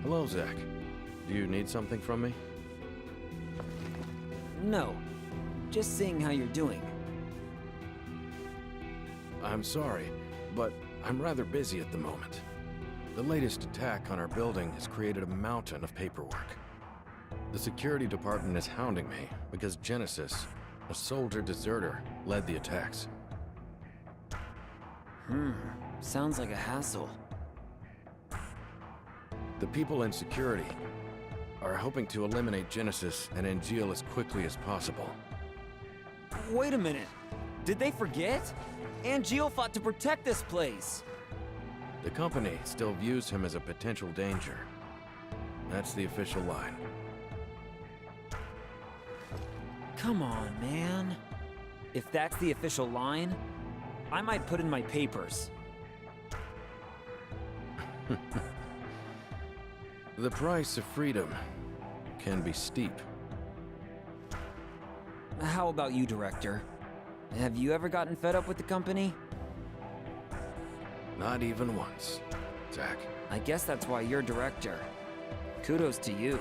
Hello, Zach. Do you need something from me? No. Just seeing how you're doing. I'm sorry, but I'm rather busy at the moment. The latest attack on our building has created a mountain of paperwork. The security department is hounding me because Genesis, a soldier deserter, led the attacks. Sounds like a hassle. The people in security are hoping to eliminate Genesis and Angeal as quickly as possible. Wait a minute. Did they forget? Angeal fought to protect this place. The company still views him as a potential danger. That's the official line. Come on, man. If that's the official line, I might put in my papers. The price of freedom can be steep. How about you, Director? Have you ever gotten fed up with the company? Not even once, Zach. I guess that's why you're Director. Kudos to you.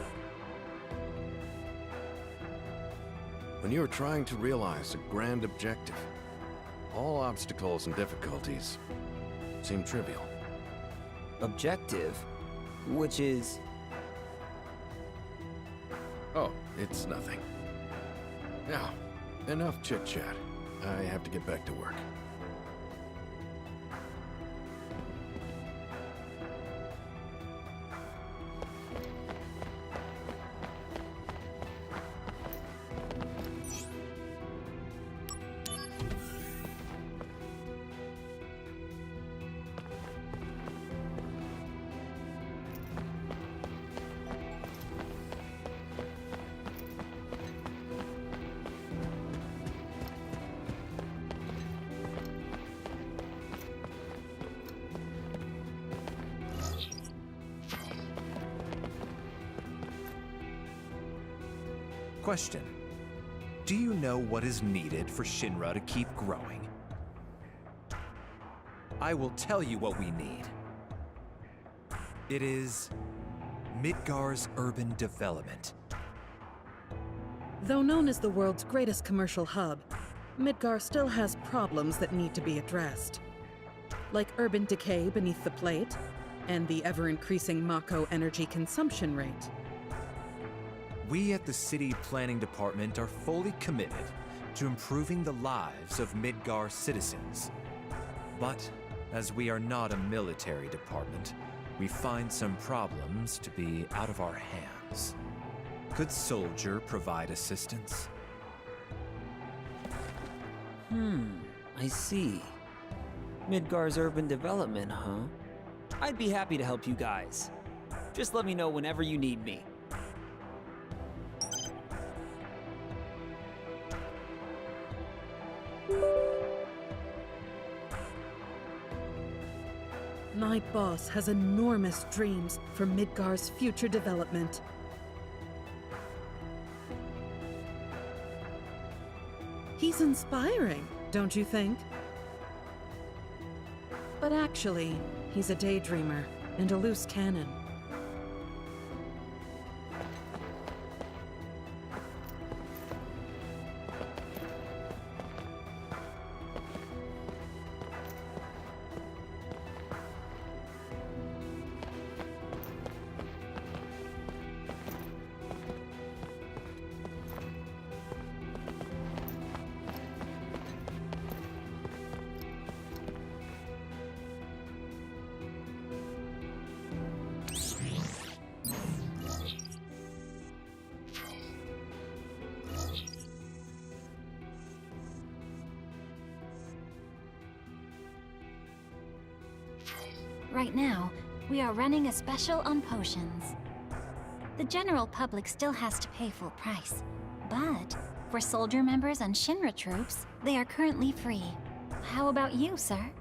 When you're trying to realize a grand objective, all obstacles and difficulties seem trivial. Objective? Which is... Oh, it's nothing. Now, enough chit-chat. I have to get back to work. Question. Do you know what is needed for Shinra to keep growing? I will tell you what we need. It is Midgar's urban development. Though known as the world's greatest commercial hub, Midgar still has problems that need to be addressed. Like urban decay beneath the plate, and the ever-increasing Mako energy consumption rate. We at the City Planning Department are fully committed to improving the lives of Midgar citizens. But, as we are not a military department, we find some problems to be out of our hands. Could Soldier provide assistance? I see. Midgar's urban development, huh? I'd be happy to help you guys. Just let me know whenever you need me. Night Boss has enormous dreams for Midgar's future development. He's inspiring, don't you think? But actually, he's a daydreamer and a loose cannon. Right now, we are running a special on potions. The general public still has to pay full price. But for soldier members and Shinra troops, they are currently free. How about you, sir?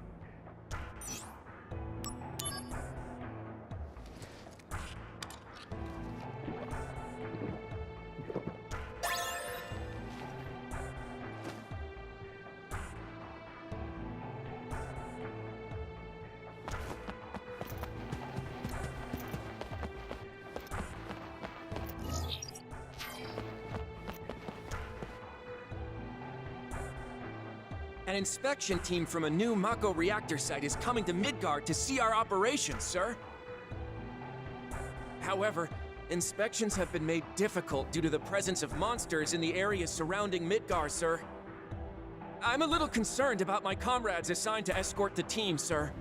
An inspection team from a new Mako reactor site is coming to Midgard to see our operations, sir. However, inspections have been made difficult due to the presence of monsters in the areas surrounding Midgard, sir. I'm a little concerned about my comrades assigned to escort the team, sir.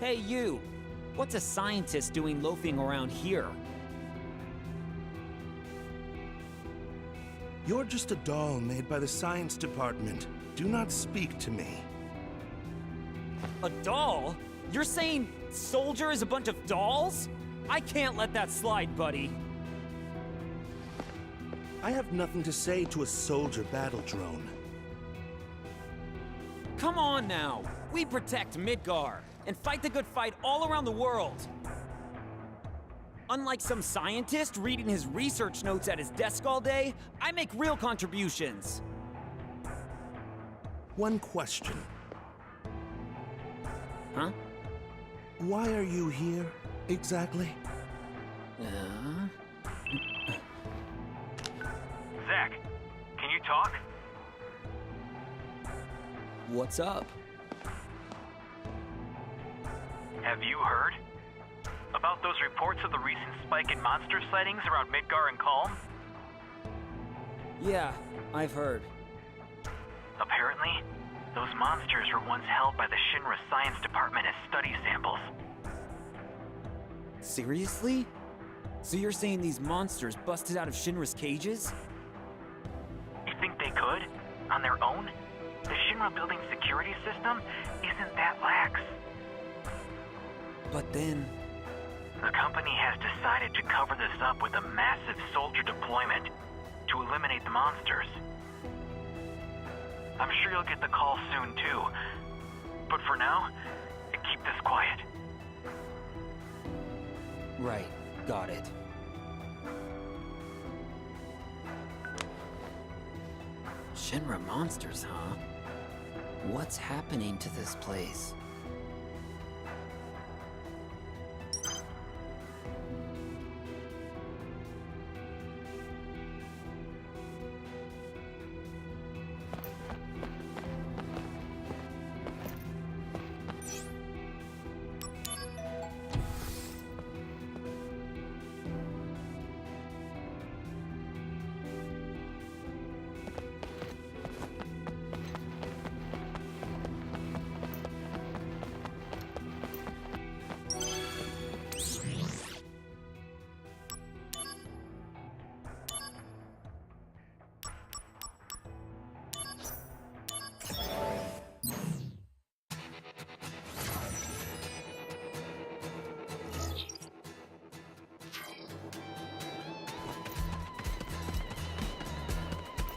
Hey, you! What's a scientist doing loafing around here? You're just a doll made by the science department. Do not speak to me. A doll? You're saying Soldier is a bunch of dolls? I can't let that slide, buddy. I have nothing to say to a soldier battle drone. Come on now! We protect Midgar and fight the good fight all around the world. Unlike some scientist reading his research notes at his desk all day, I make real contributions. One question. Huh? Why are you here, exactly? Zach, can you talk? What's up? Have you heard about those reports of the recent spike in monster sightings around Midgar and Calm? Yeah, I've heard. Apparently, those monsters were once held by the Shinra Science Department as study samples. Seriously? So you're saying these monsters busted out of Shinra's cages? You think they could? On their own? The Shinra building security system isn't that lax. But then... The company has decided to cover this up with a massive soldier deployment to eliminate the monsters. I'm sure you'll get the call soon too. But for now, keep this quiet. Right, got it. Shinra monsters, huh? What's happening to this place?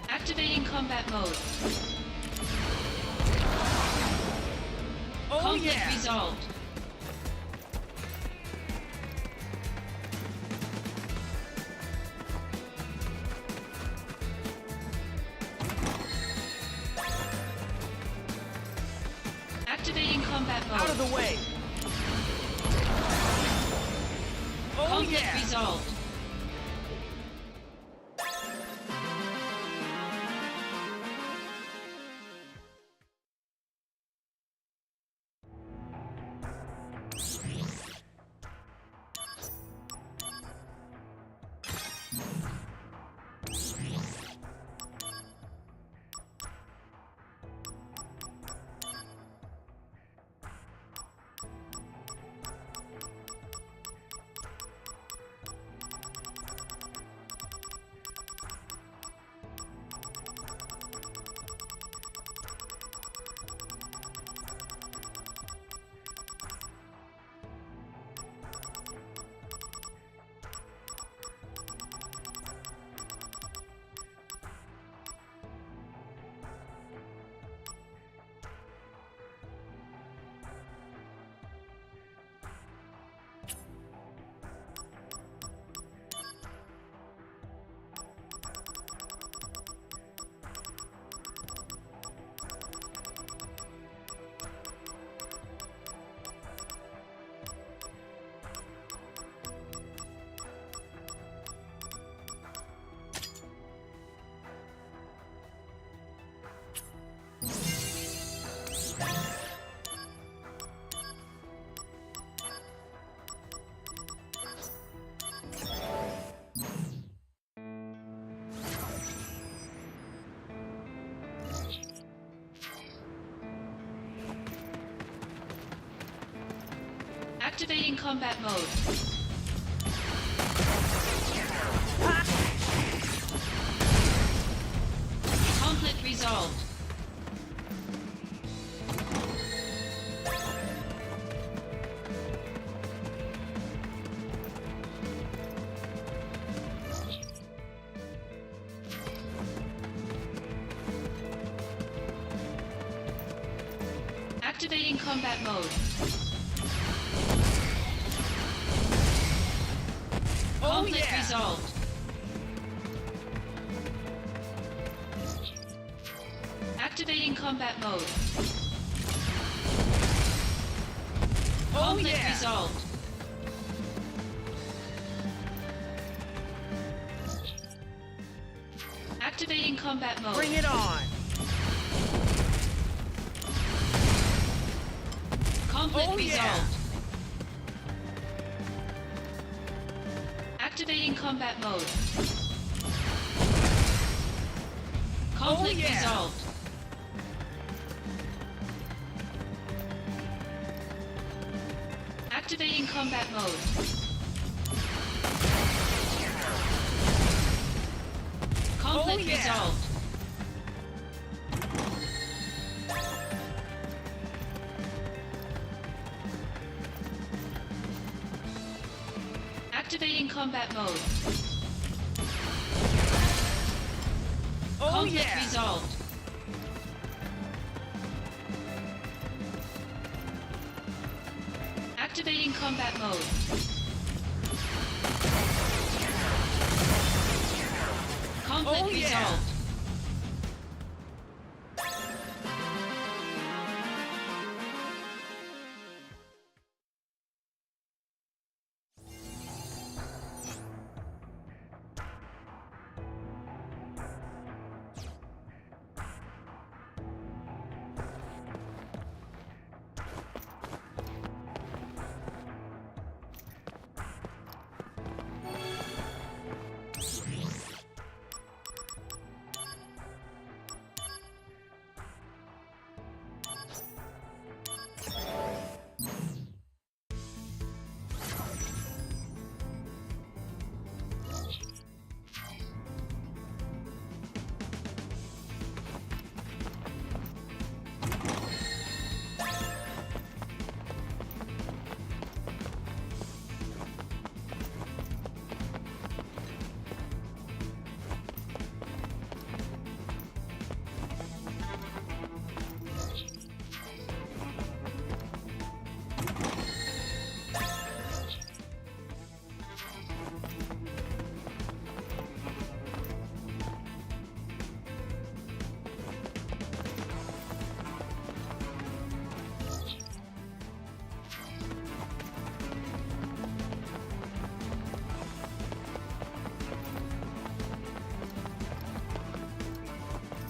Activating combat mode. Oh Conflict yeah! resolved. Activating combat mode. Out of the way! Oh Conflict yeah! resolved. Activating combat mode. Conflict resolved. Activating combat mode. Conflict resolved. Activating combat mode. Conflict resolved. Activating combat mode. Bring it on! Conflict resolved. Activating combat mode. Conflict resolved. Activating combat mode. Conflict resolved. Activating combat mode. Conflict resolved. Activating combat mode. Conflict resolved.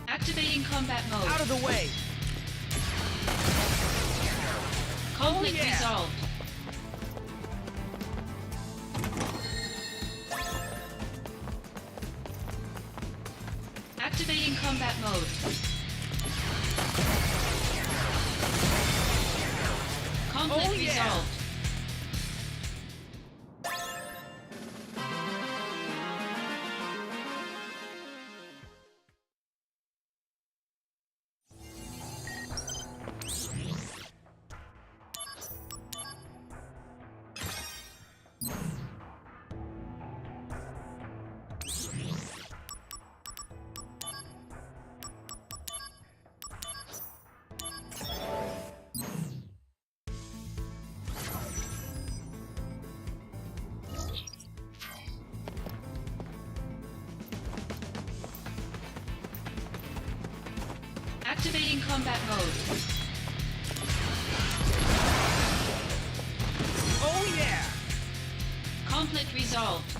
Activating combat mode. Out of the way! Conflict resolved. Activating combat mode. Conflict resolved. Activating combat mode. Oh yeah! Conflict resolved.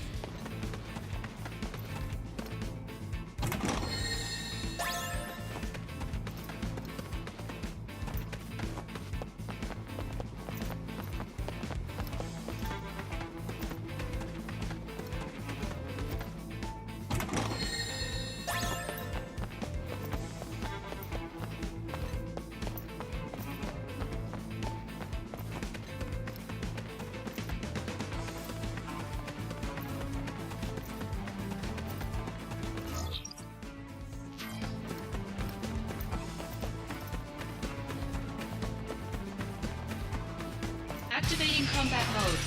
combat mode.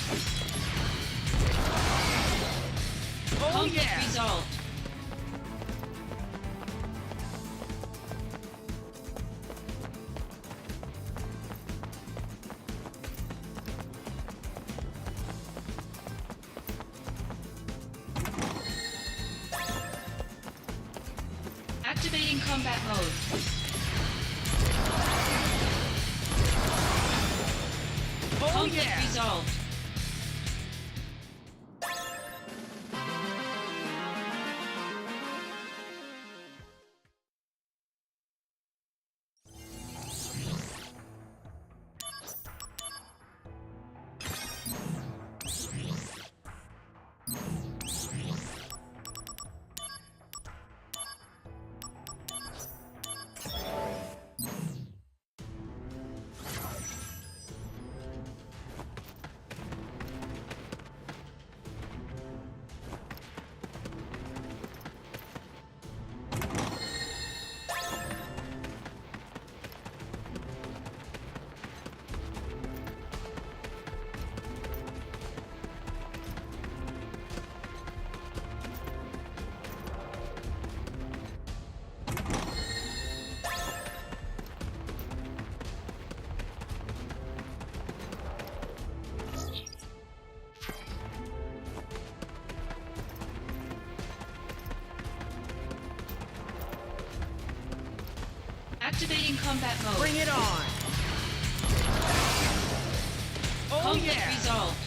Conflict resolved. Activating combat mode. Conflict resolved. Activating combat mode. Bring it on! Oh Conflict yeah! resolved.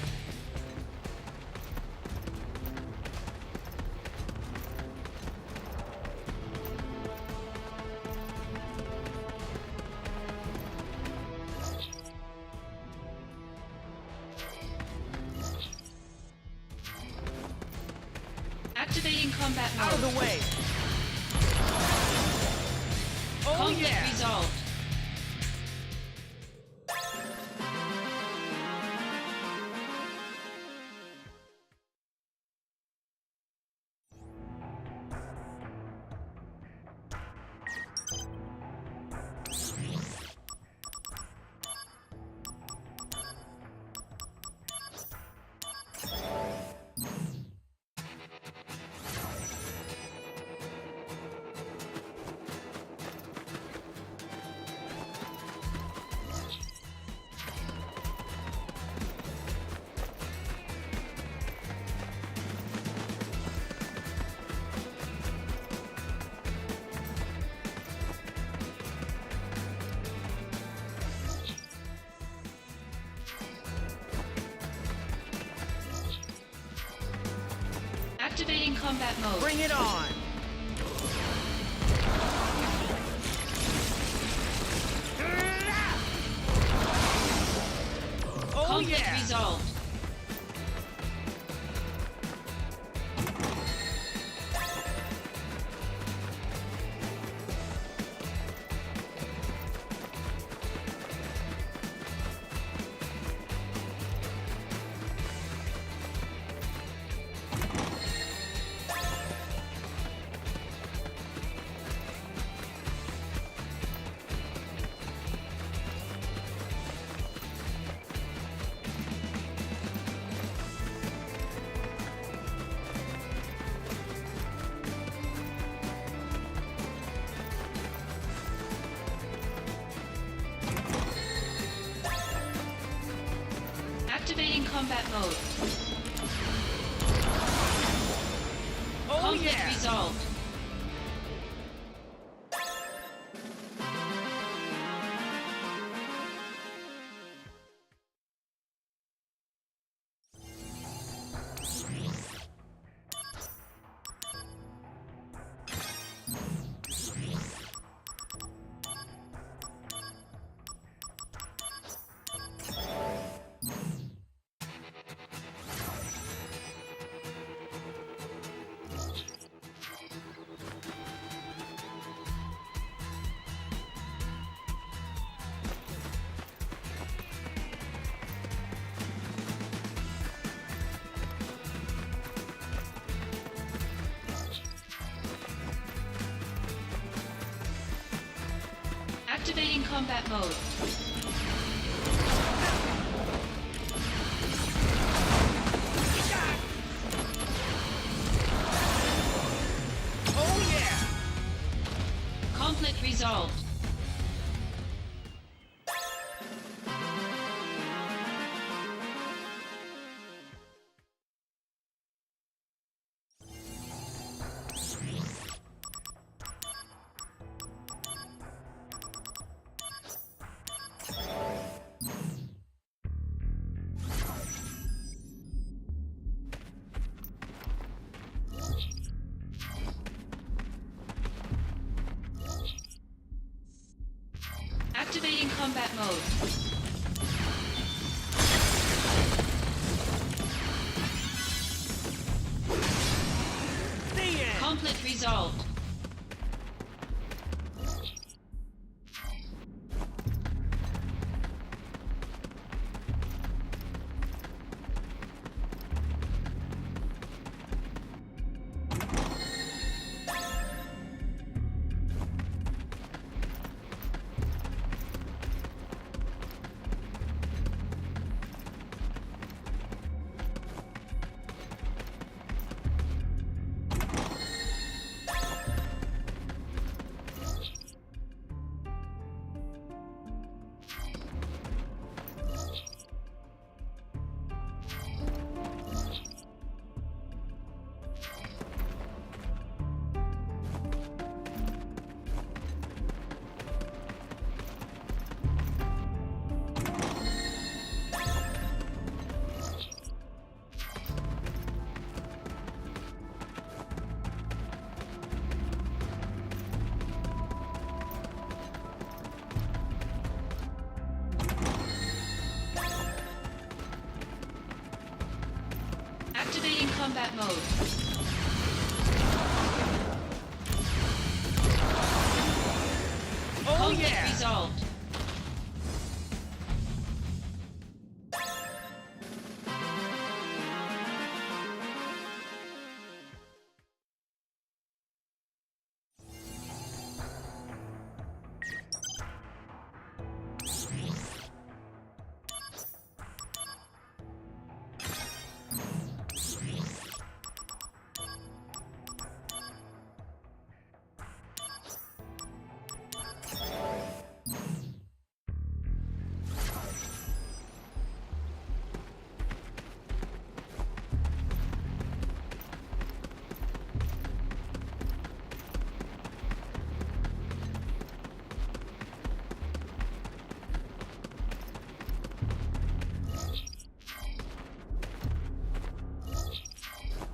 Activating combat mode. Out of the way! Oh Conflict yeah! resolved. Activating combat mode. Bring it on! Oh Conflict yeah! resolved. Activating combat mode. Oh Conflict yeah! resolved. Activating combat mode. resolved. Activating combat mode. Conflict resolved. Activating combat mode. Conflict resolved.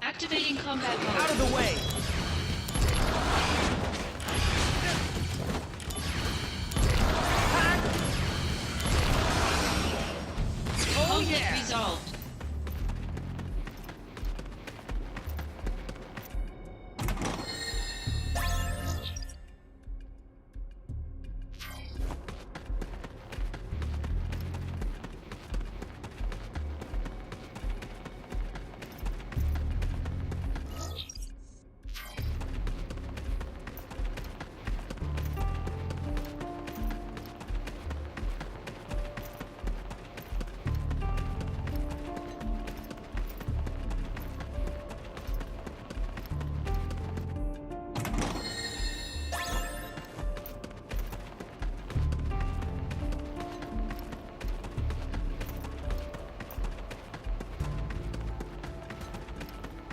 Activating combat mode. Out of the way! Conflict resolved.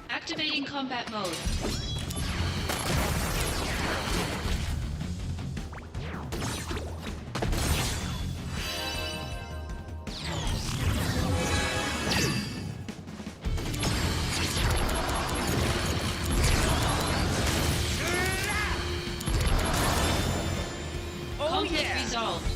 Activating combat mode. Conflict resolved.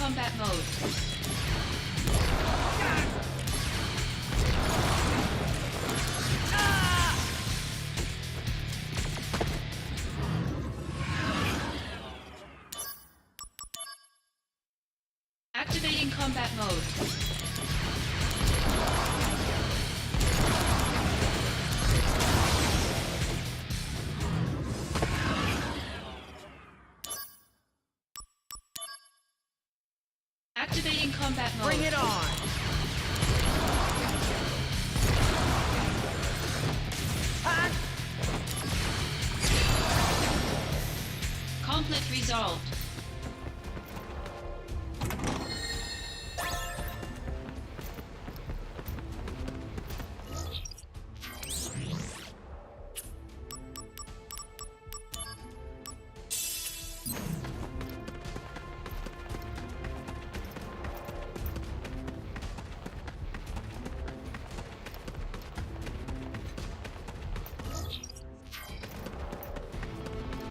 combat mode. Activating combat mode. Activating combat mode. Bring it on! Conflict resolved.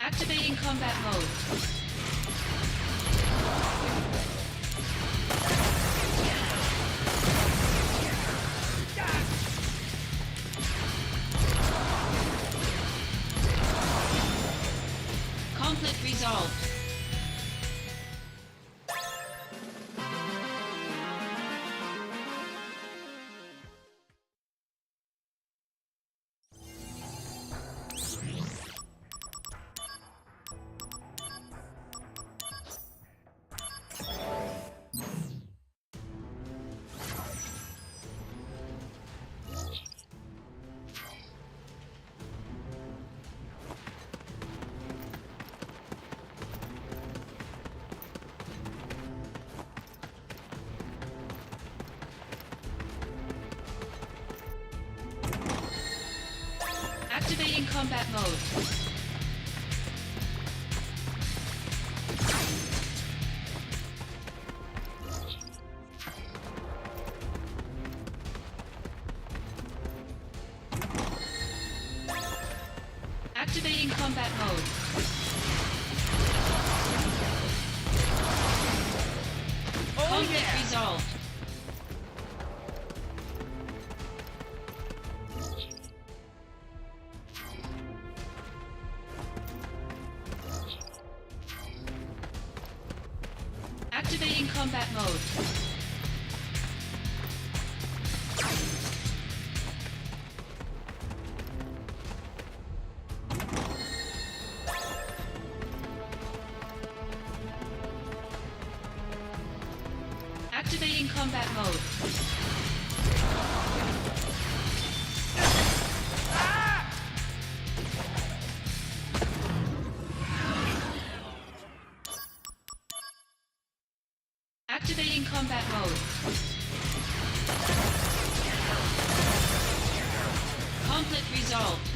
Activating combat mode. Conflict resolved. Activating combat mode. Activating combat mode. Conflict resolved. Activating combat mode. Activating combat mode. Activating combat mode. Conflict resolved.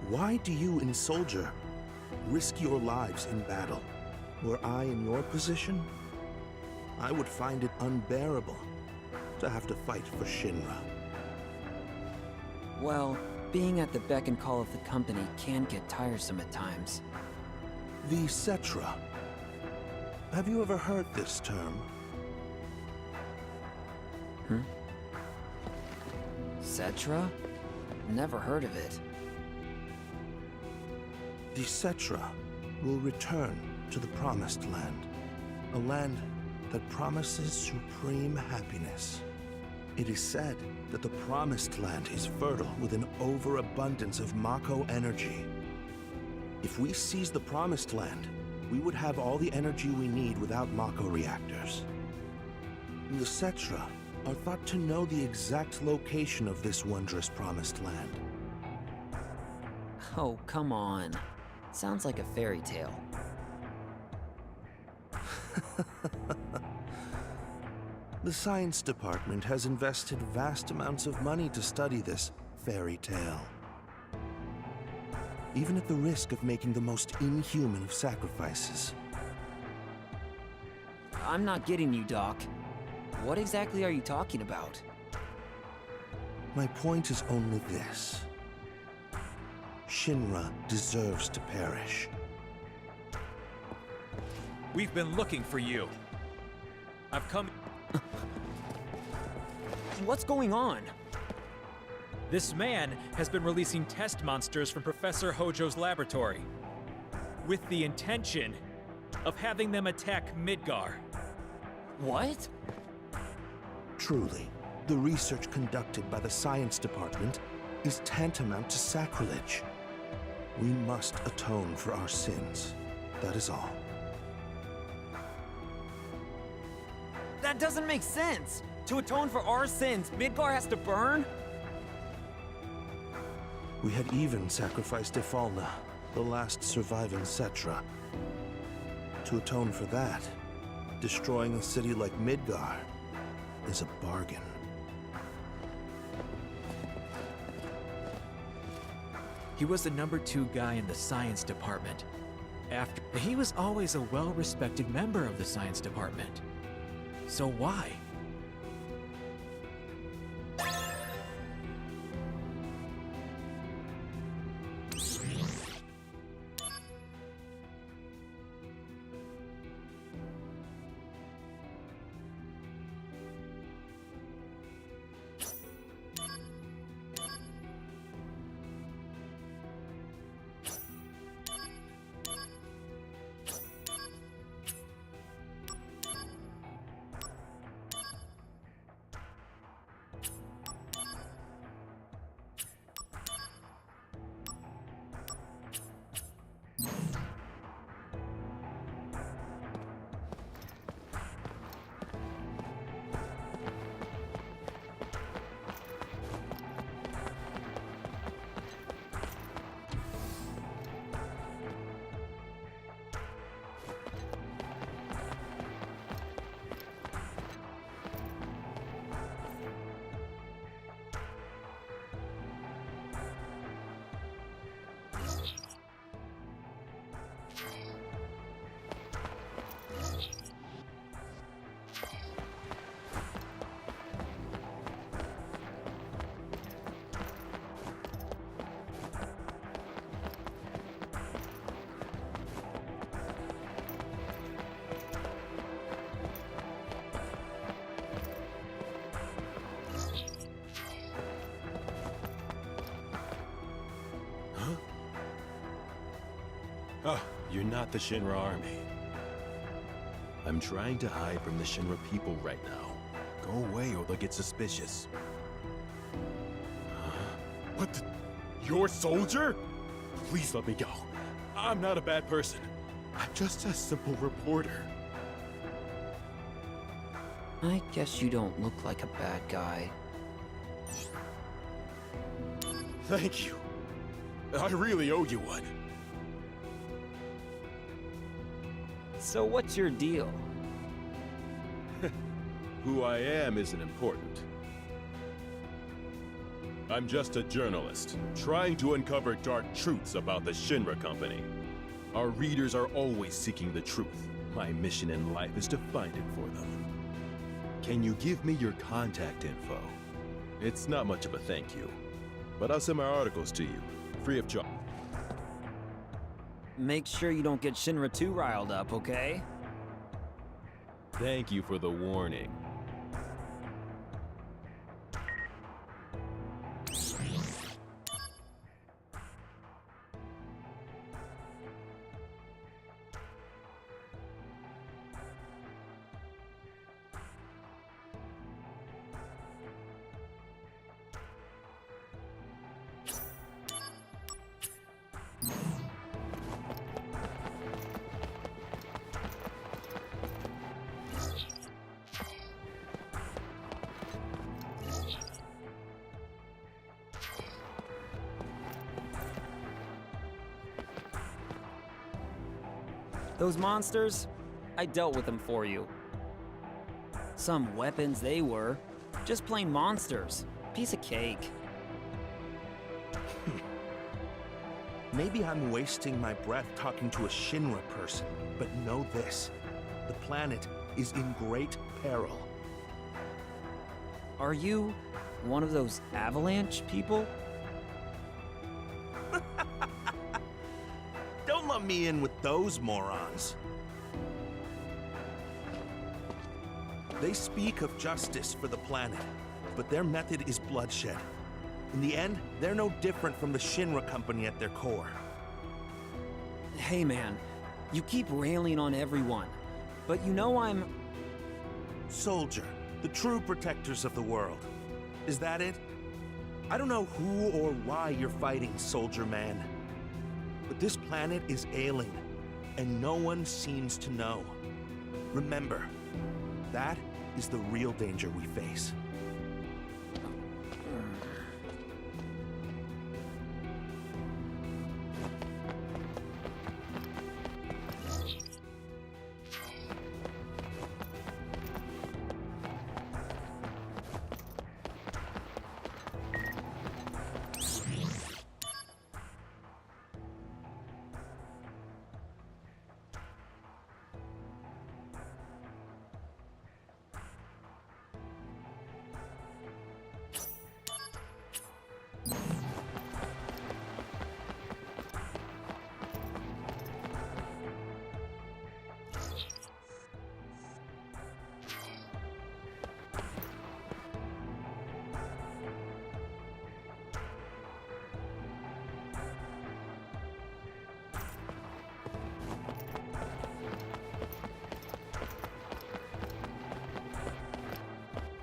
Why do you in Soldier risk your lives in battle? Were I in your position, I would find it unbearable to have to fight for Shinra. Well, being at the beck and call of the company can get tiresome at times. VII. Have you ever heard this term? Cetra? Never heard of it. VII will return to the Promised Land, a land that promises supreme happiness. It is said that the Promised Land is fertile with an overabundance of Mako energy. If we seize the Promised Land, we would have all the energy we need without Mako reactors. The Cetra are thought to know the exact location of this wondrous Promised Land. Oh, come on. Sounds like a fairy tale. The science department has invested vast amounts of money to study this fairy tale. Even at the risk of making the most inhuman of sacrifices. I'm not getting you, Doc. What exactly are you talking about? My point is only this. Shinra deserves to perish. We've been looking for you. I've come... What's going on? This man has been releasing test monsters from Professor Hojo's laboratory, with the intention of having them attack Midgar. What? Truly, the research conducted by the science department is tantamount to sacrilege. We must atone for our sins. That is all. That doesn't make sense! To atone for our sins, Midgar has to burn? We had even sacrificed Ifalna, the last surviving Cetra. To atone for that, destroying a city like Midgar is a bargain. He was the #2 guy in the science department. He was always a well-respected member of the science department. So why? Oh, you're not the Shinra army. I'm trying to hide from the Shinra people right now. Go away or they'll get suspicious. What the? You're a soldier? Please let me go. I'm not a bad person. I'm just a simple reporter. I guess you don't look like a bad guy. Thank you. I really owe you one. So what's your deal? Who I am isn't important. I'm just a journalist, trying to uncover dark truths about the Shinra Company. Our readers are always seeking the truth. My mission in life is to find it for them. Can you give me your contact info? It's not much of a thank you, but I'll send my articles to you, free of charge. make sure you don't get Shinra too riled up, okay? Thank you for the warning. Those monsters, I dealt with them for you. Some weapons they were. Just plain monsters. Piece of cake. Maybe I'm wasting my breath talking to a Shinra person, but know this. The planet is in great peril. Are you one of those avalanche people? Don't let me in with those morons. They speak of justice for the planet, but their method is bloodshed. In the end, they're no different from the Shinra company at their core. Hey man, you keep railing on everyone, but you know I'm... Soldier, the true protectors of the world. Is that it? I don't know who or why you're fighting, Soldier Man. But this planet is ailing, and no one seems to know. Remember, that is the real danger we face.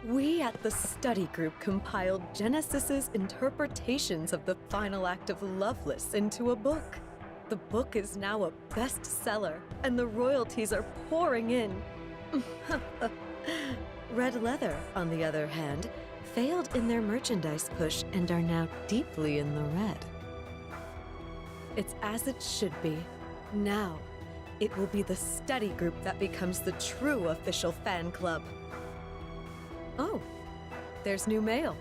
We at the study group compiled Genesis's interpretations of the final act of Loveless into a book. The book is now a bestseller, and the royalties are pouring in. Red Leather, on the other hand, failed in their merchandise push and are now deeply in the red. It's as it should be. Now, it will be the study group that becomes the true official fan club. Oh, there's new mail.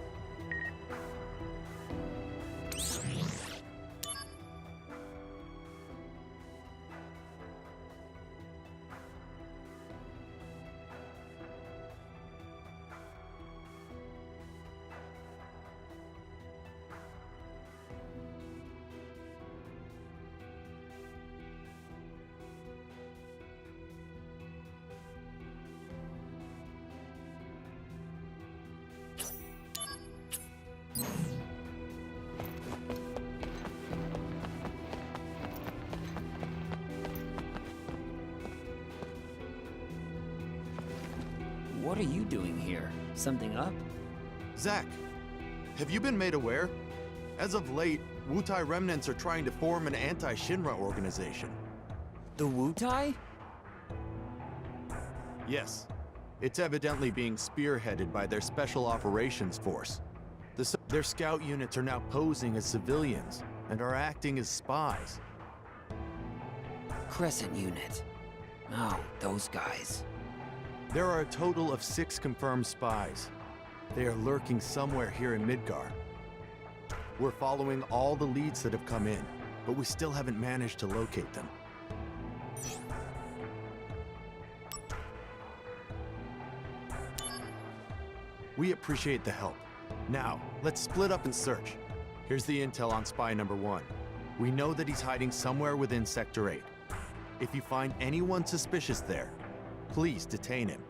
What are you doing here? Something up? Zach, have you been made aware? As of late, Wutai remnants are trying to form an anti-Shinra organization. The Wutai? Yes. It's evidently being spearheaded by their Special Operations Force. Their scout units are now posing as civilians and are acting as spies. Crescent Unit. Oh, those guys. There are a total of 6 confirmed spies. They are lurking somewhere here in Midgar. We're following all the leads that have come in, but we still haven't managed to locate them. We appreciate the help. Now, let's split up and search. Here's the intel on spy number 1. We know that he's hiding somewhere within Sector 8. If you find anyone suspicious there, please detain him.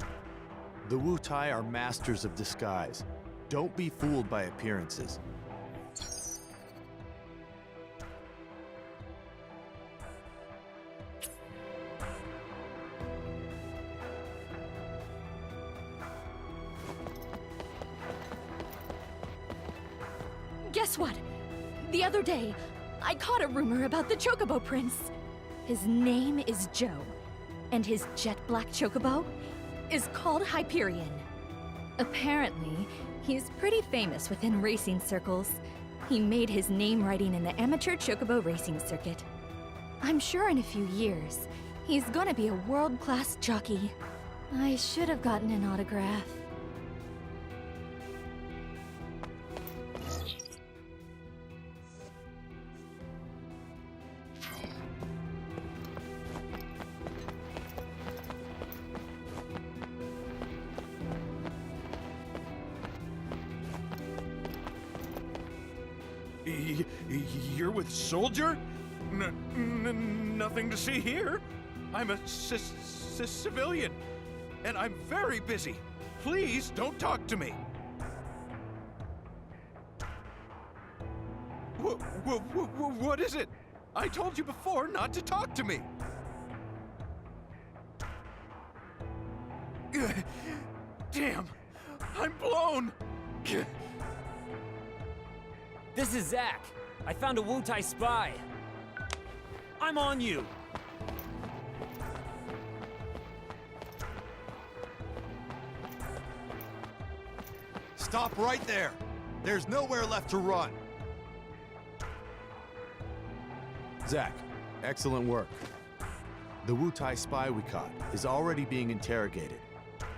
The Wu Tai are masters of disguise. Don't be fooled by appearances. Guess what? The other day, I caught a rumor about the Chocobo Prince. His name is Joe, and his jet black Chocobo is called Hyperion. Apparently, he's pretty famous within racing circles. He made his name riding in the amateur Chocobo racing circuit. I'm sure in a few years, he's gonna be a world-class jockey. I should have gotten an autograph. You're with Soldier? Nothing to see here. I'm a civilian, and I'm very busy. Please don't talk to me. What is it? I told you before not to talk to me. Damn, I'm blown. This is Zack. I found a Wu Tai spy. I'm on you. Stop right there. There's nowhere left to run. Zack, excellent work. The Wu Tai spy we caught is already being interrogated.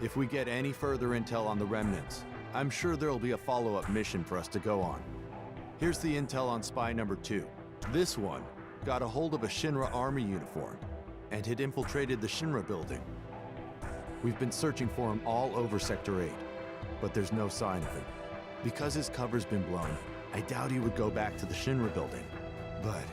If we get any further intel on the remnants, I'm sure there'll be a follow-up mission for us to go on. Here's the intel on spy number 2. This one got a hold of a Shinra army uniform and had infiltrated the Shinra building. We've been searching for him all over Sector 8, but there's no sign of him. Because his cover's been blown, I doubt he would go back to the Shinra building. But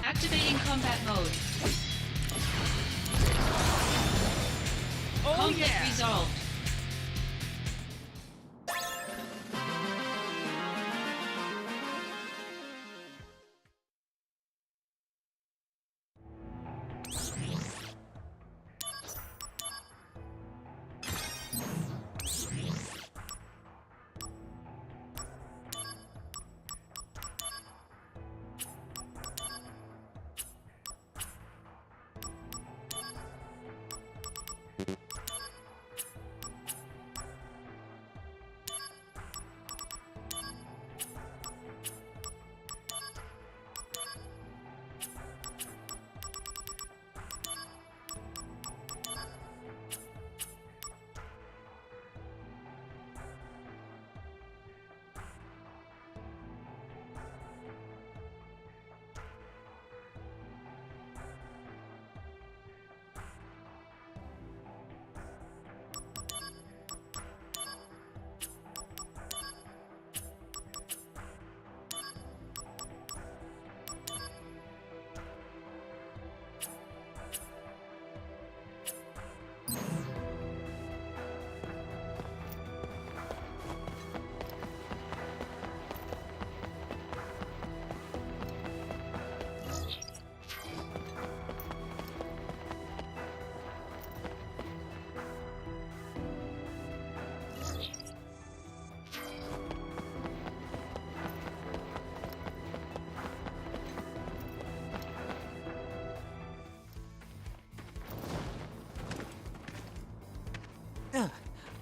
Activating combat mode. Oh, Conflict yeah! resolved.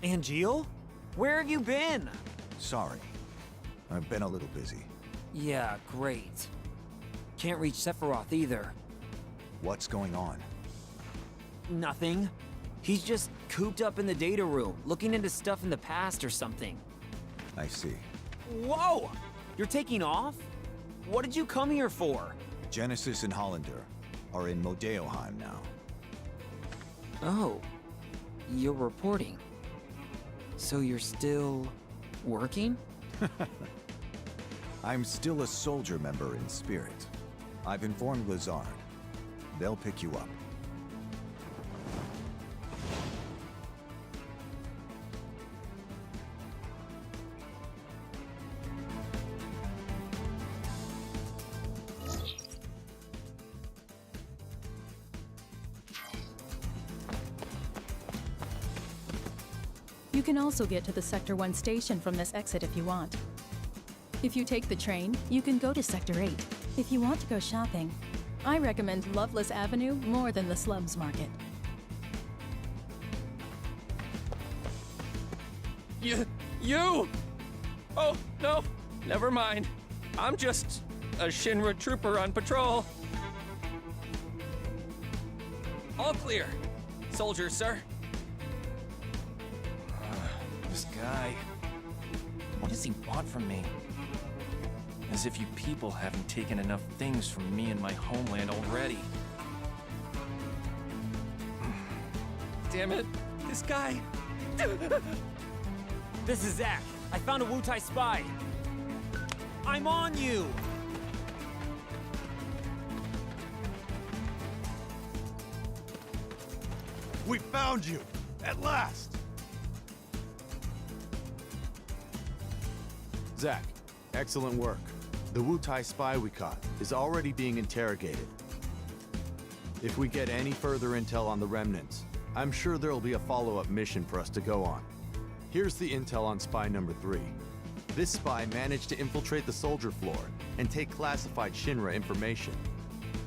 Angeal? Where have you been? Sorry. I've been a little busy. Yeah, great. Can't reach Sephiroth either. What's going on? Nothing. He's just cooped up in the data room, looking into stuff in the past or something. I see. Whoa! You're taking off? What did you come here for? Genesis and Hollander are in Modeoheim now. Oh. You're reporting. So you're still... working? I'm still a soldier member in spirit. I've informed Lazard. They'll pick you up. You can also get to the Sector 1 station from this exit if you want. If you take the train, you can go to Sector 8. If you want to go shopping, I recommend Loveless Avenue more than the Slums Market. You! Oh, no, never mind. I'm just a Shinra trooper on patrol. All clear. Soldiers, sir. This guy... What does he want from me? As if you people haven't taken enough things from me and my homeland already. Damn it, this guy... This is Zack. I found a Wutai spy. I'm on you! We found you! At last! Zack, excellent work. The Wutai spy we caught is already being interrogated. If we get any further intel on the remnants, I'm sure there'll be a follow-up mission for us to go on. Here's the intel on spy number 3. This spy managed to infiltrate the soldier floor and take classified Shinra information.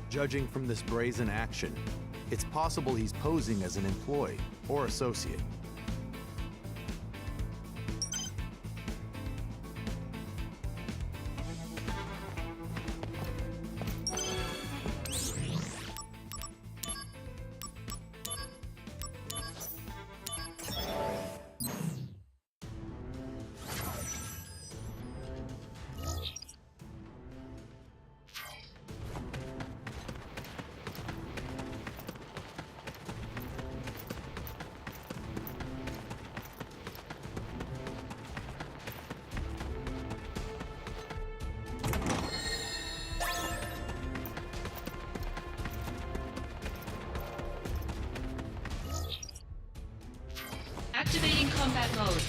Judging from this brazen action, it's possible he's posing as an employee or associate. Activating combat mode.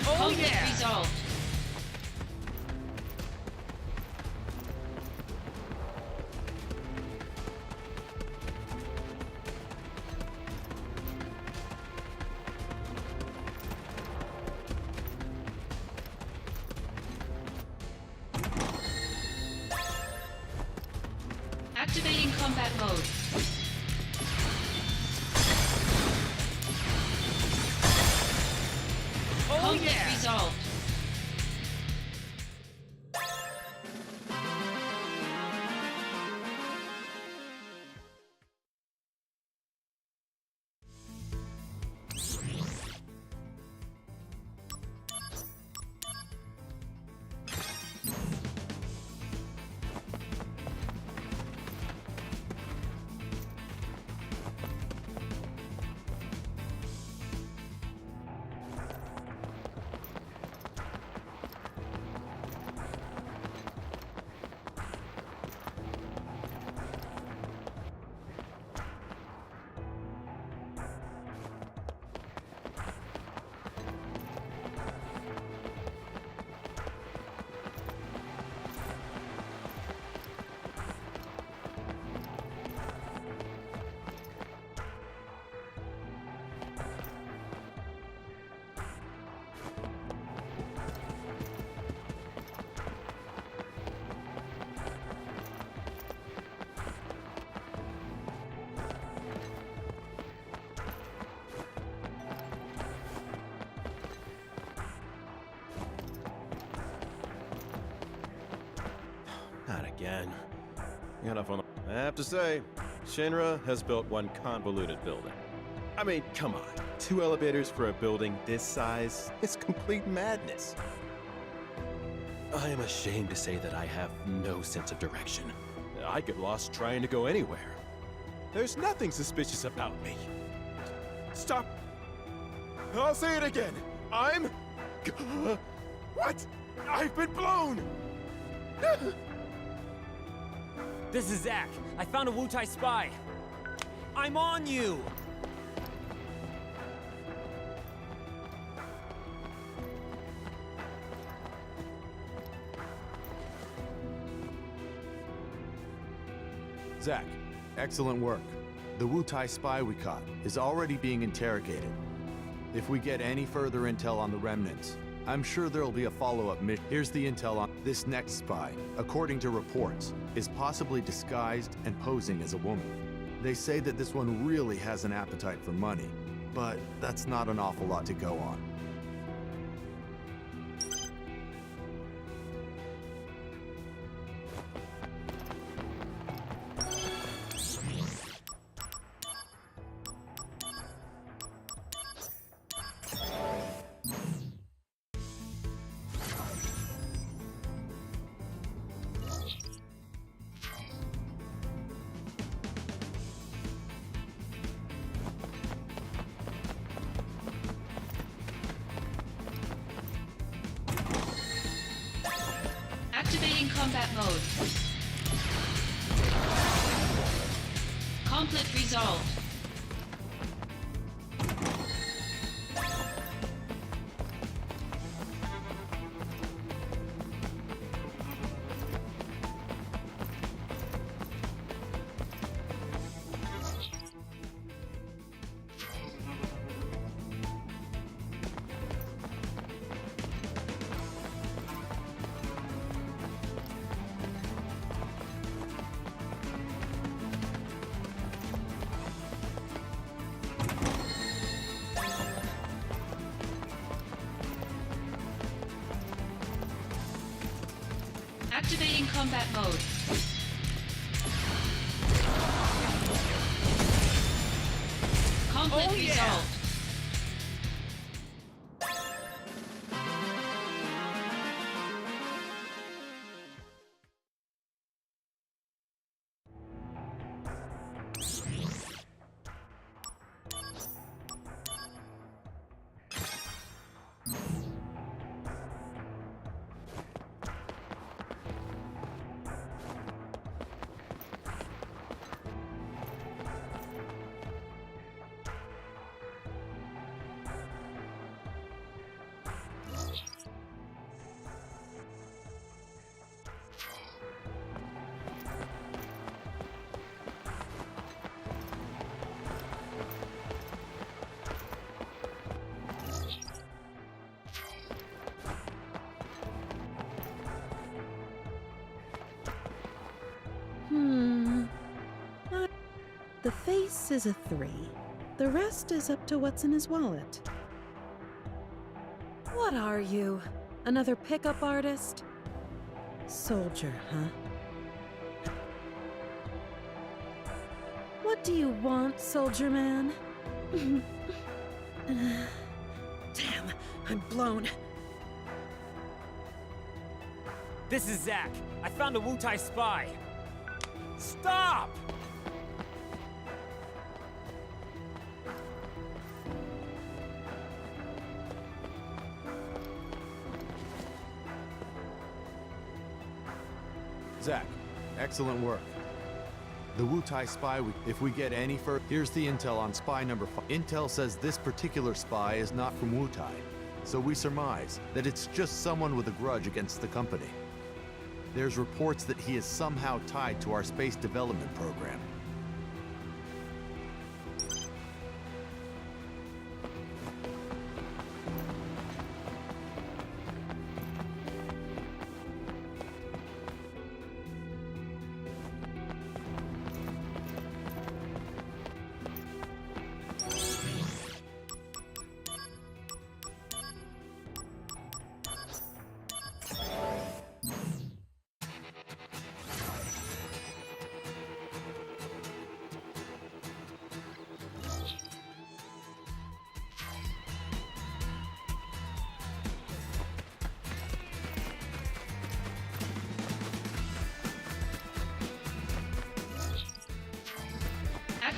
Conflict resolved. Activating combat mode. Conflict resolved. Not again. Enough on the... I have to say, Shinra has built one convoluted building. I mean, come on. 2 elevators for a building this size is complete madness. I am ashamed to say that I have no sense of direction. I get lost trying to go anywhere. There's nothing suspicious about me. Stop! I'll say it again. I'm... What? I've been blown! This is Zack. I found a Wutai spy. I'm on you! Zack, excellent work. The Wutai spy we caught is already being interrogated. If we get any further intel on the remnants, I'm sure there'll be a follow-up mission. Here's the intel on this next spy, according to reports, is possibly disguised and posing as a woman. They say that this one really has an appetite for money, but that's not an awful lot to go on. Activating combat mode. Conflict resolved. Activating combat mode. Conflict resolved. The face is a 3. The rest is up to what's in his wallet. What are you? Another pickup artist? Soldier, huh? What do you want, soldier man? Damn, I'm blown. This is Zack. I found a Wutai spy. Stop! Zack, excellent work. The Wutai spy, if we get any further, here's the intel on spy number 5. Intel says this particular spy is not from Wutai, so we surmise that it's just someone with a grudge against the company. There's reports that he is somehow tied to our space development program.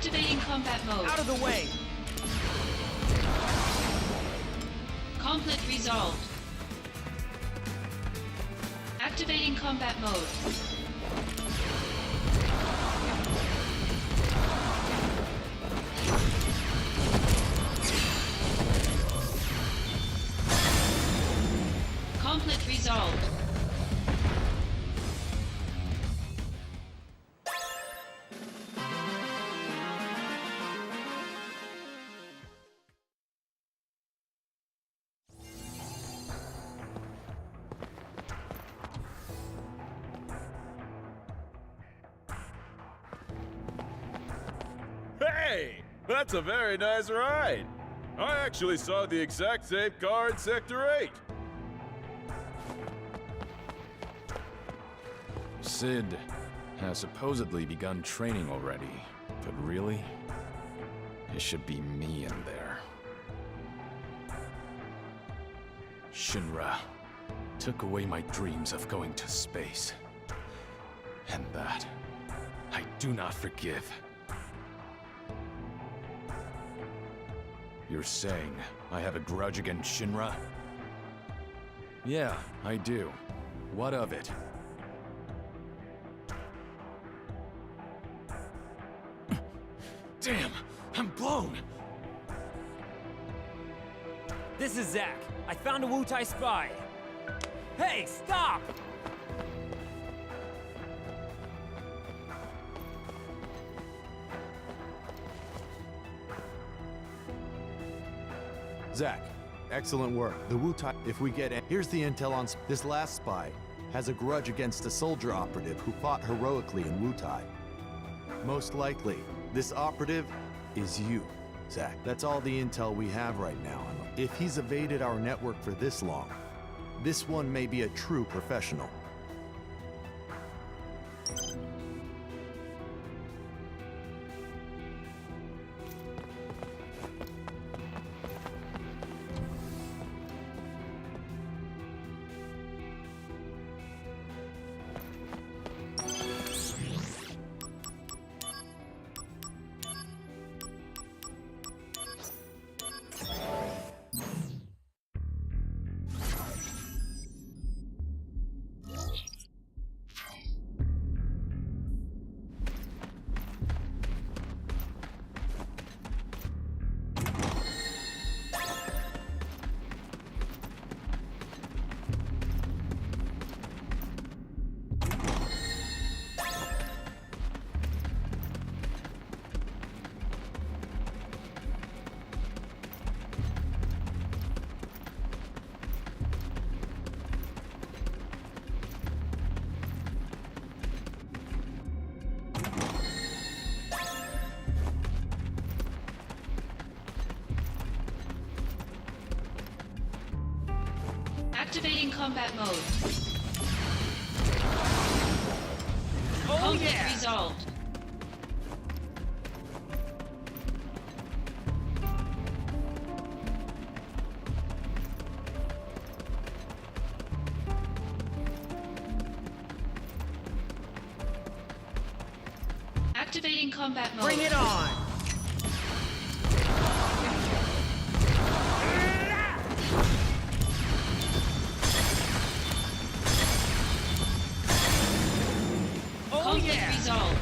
Activating combat mode. Out of the way! Conflict resolved. Activating combat mode. Conflict resolved. Hey! That's a very nice ride! I actually saw the exact same car in Sector 8! Sid has supposedly begun training already, but really, it should be me in there. Shinra took away my dreams of going to space. And that, I do not forgive. You're saying I have a grudge against Shinra? Yeah, I do. What of it? Damn! I'm blown! This is Zack. I found a Wutai spy. Hey, stop! Zack, excellent work. The Wutai, if we get in, here's the intel on this last spy has a grudge against a soldier operative who fought heroically in Wutai. Most likely, this operative is you, Zack. That's all the intel we have right now. If he's evaded our network for this long, this one may be a true professional. Activating combat mode. Oh, Conflict yeah! resolved. Activating combat mode. Bring it on! Conflict resolved.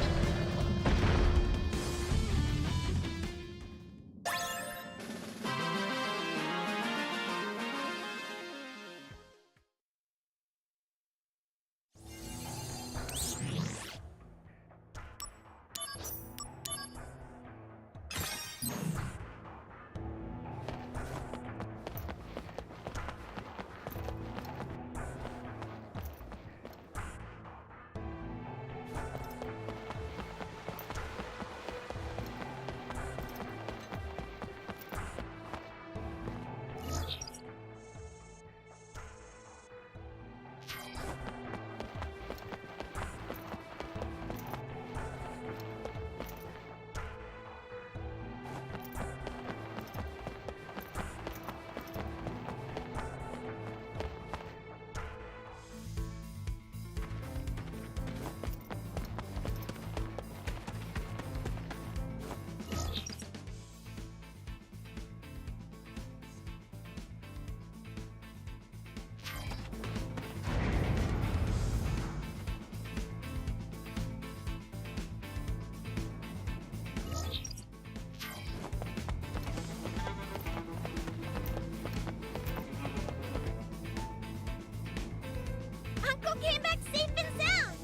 Mako came back safe and sound!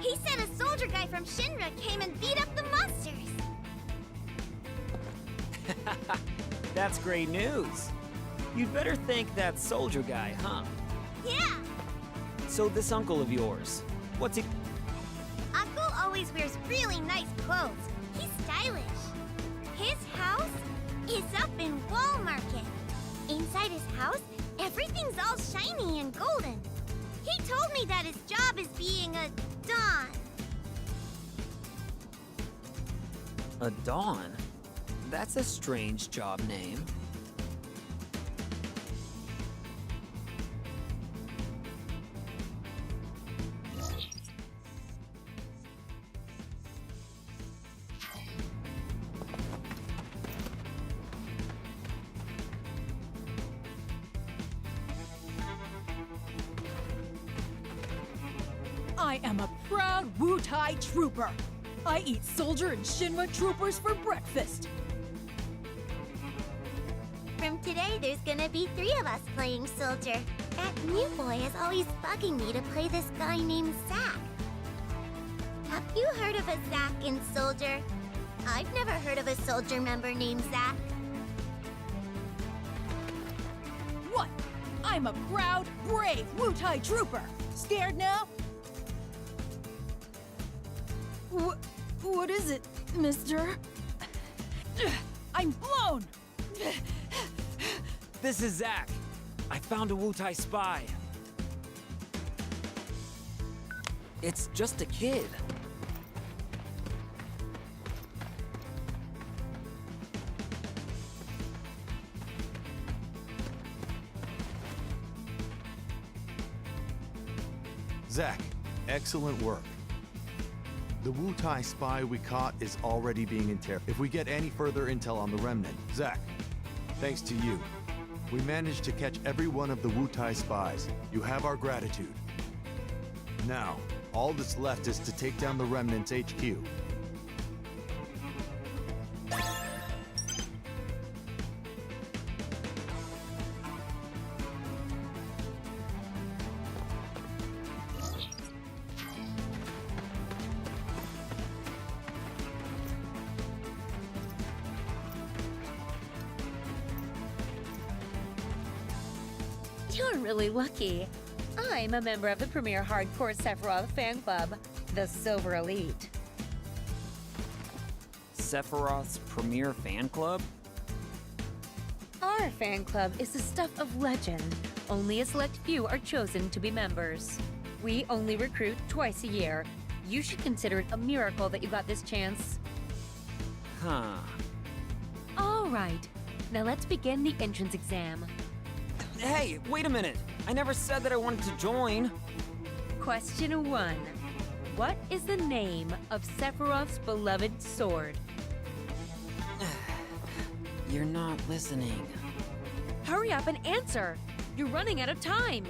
He said a soldier guy from Shinra came and beat up the monsters! That's great news. You'd better thank that soldier guy, huh? Yeah! So this uncle of yours, what's he... Uncle always wears really nice clothes. He's stylish. His house is up in Wall Market. Inside his house, everything's all shiny and golden. He told me that his job is being a Don. A Dawn? That's a strange job name. I am a proud Wu-Tai trooper. I eat soldier and Shinra troopers for breakfast. From today, there's gonna be 3 of us playing soldier. That new boy is always bugging me to play this guy named Zack. Have you heard of a Zack in Soldier? I've never heard of a soldier member named Zack. What? I'm a proud, brave Wu-Tai trooper. Scared now? What is it, mister? I'm blown! This is Zack. I found a Wu-Tai spy. It's just a kid. Zack, excellent work. The Wu-Tai spy we caught is already being interrogated. If we get any further intel on the Remnant, Zack, thanks to you, we managed to catch every one of the Wu-Tai spies. You have our gratitude. Now, all that's left is to take down the Remnant's HQ. You're really lucky. I'm a member of the premier hardcore Sephiroth fan club, the Silver Elite. Sephiroth's premier fan club? Our fan club is the stuff of legend. Only a select few are chosen to be members. We only recruit twice a year. You should consider it a miracle that you got this chance. Huh. All right. Now let's begin the entrance exam. Hey, wait a minute. I never said that I wanted to join. Question 1. What is the name of Sephiroth's beloved sword? You're not listening. Hurry up and answer! You're running out of time!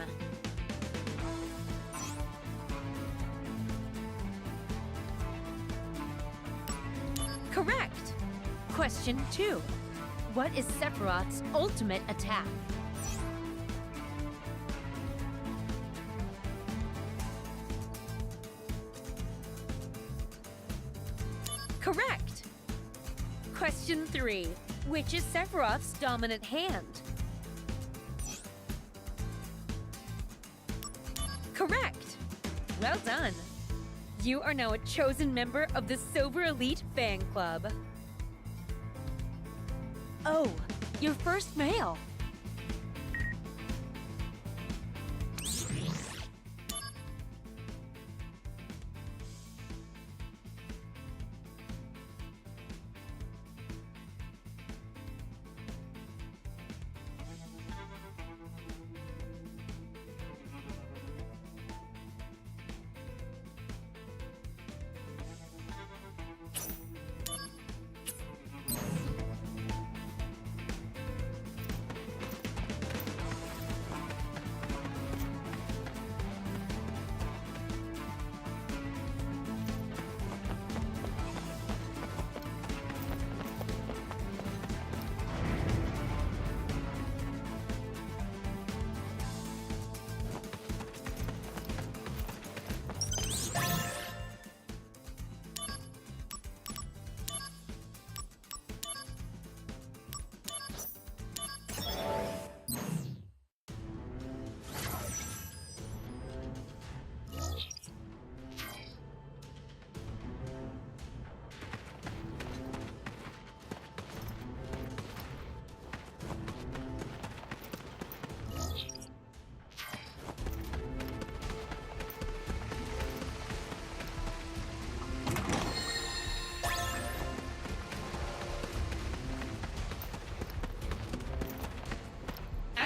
Correct! Question 2. What is Sephiroth's ultimate attack? Correct! Question 3. Which is Sephiroth's dominant hand? Correct! Well done! You are now a chosen member of the Silver Elite Fan Club. Oh, your first mail!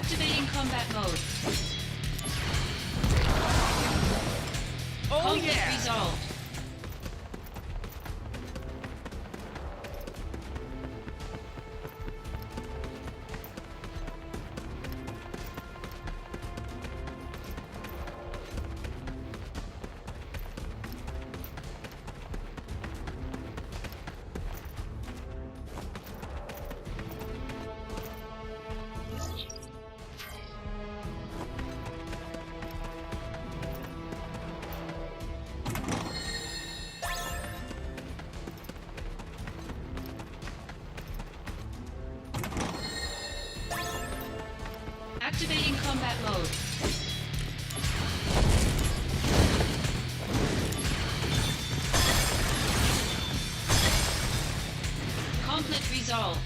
Activating combat mode. Oh Conflict yeah! resolved. Activating combat mode. Conflict resolved.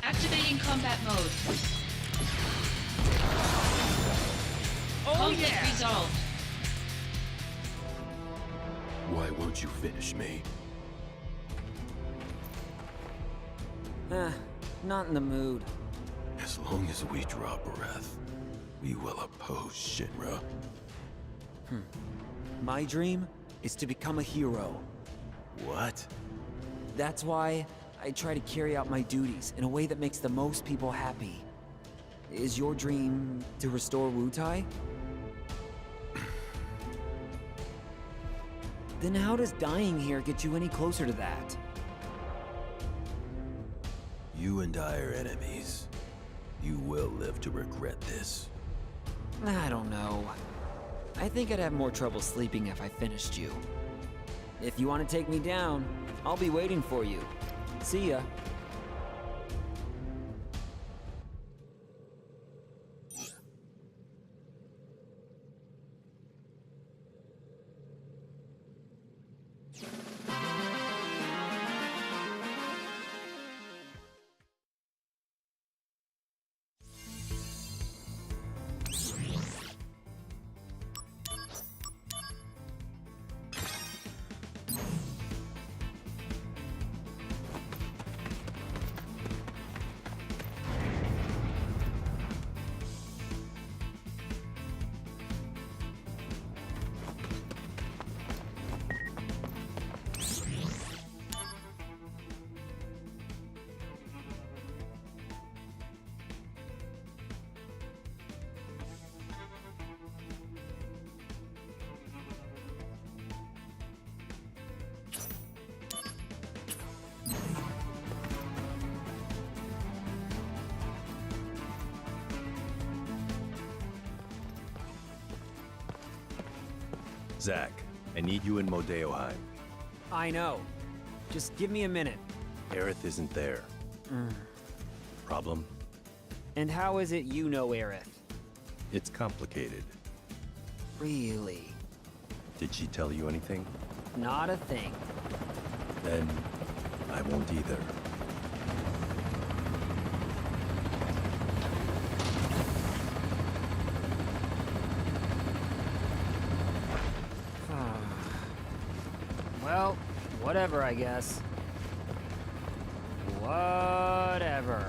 Activating combat mode. Oh Conflict yeah! resolved. Why won't you finish me? Not in the mood. As long as we draw breath, we will oppose Shinra. My dream is to become a hero. What? That's why I try to carry out my duties in a way that makes the most people happy. Is your dream to restore Wutai? Then how does dying here get you any closer to that? You and I are enemies. You will live to regret this. I don't know. I think I'd have more trouble sleeping if I finished you. If you want to take me down, I'll be waiting for you. See ya. Zack, I need you in Modeoheim. I know. Just give me a minute. Aerith isn't there. Problem? And how is it you know Aerith? It's complicated. Really? Did she tell you anything? Not a thing. Then I won't either. Well, whatever, I guess. Whatever.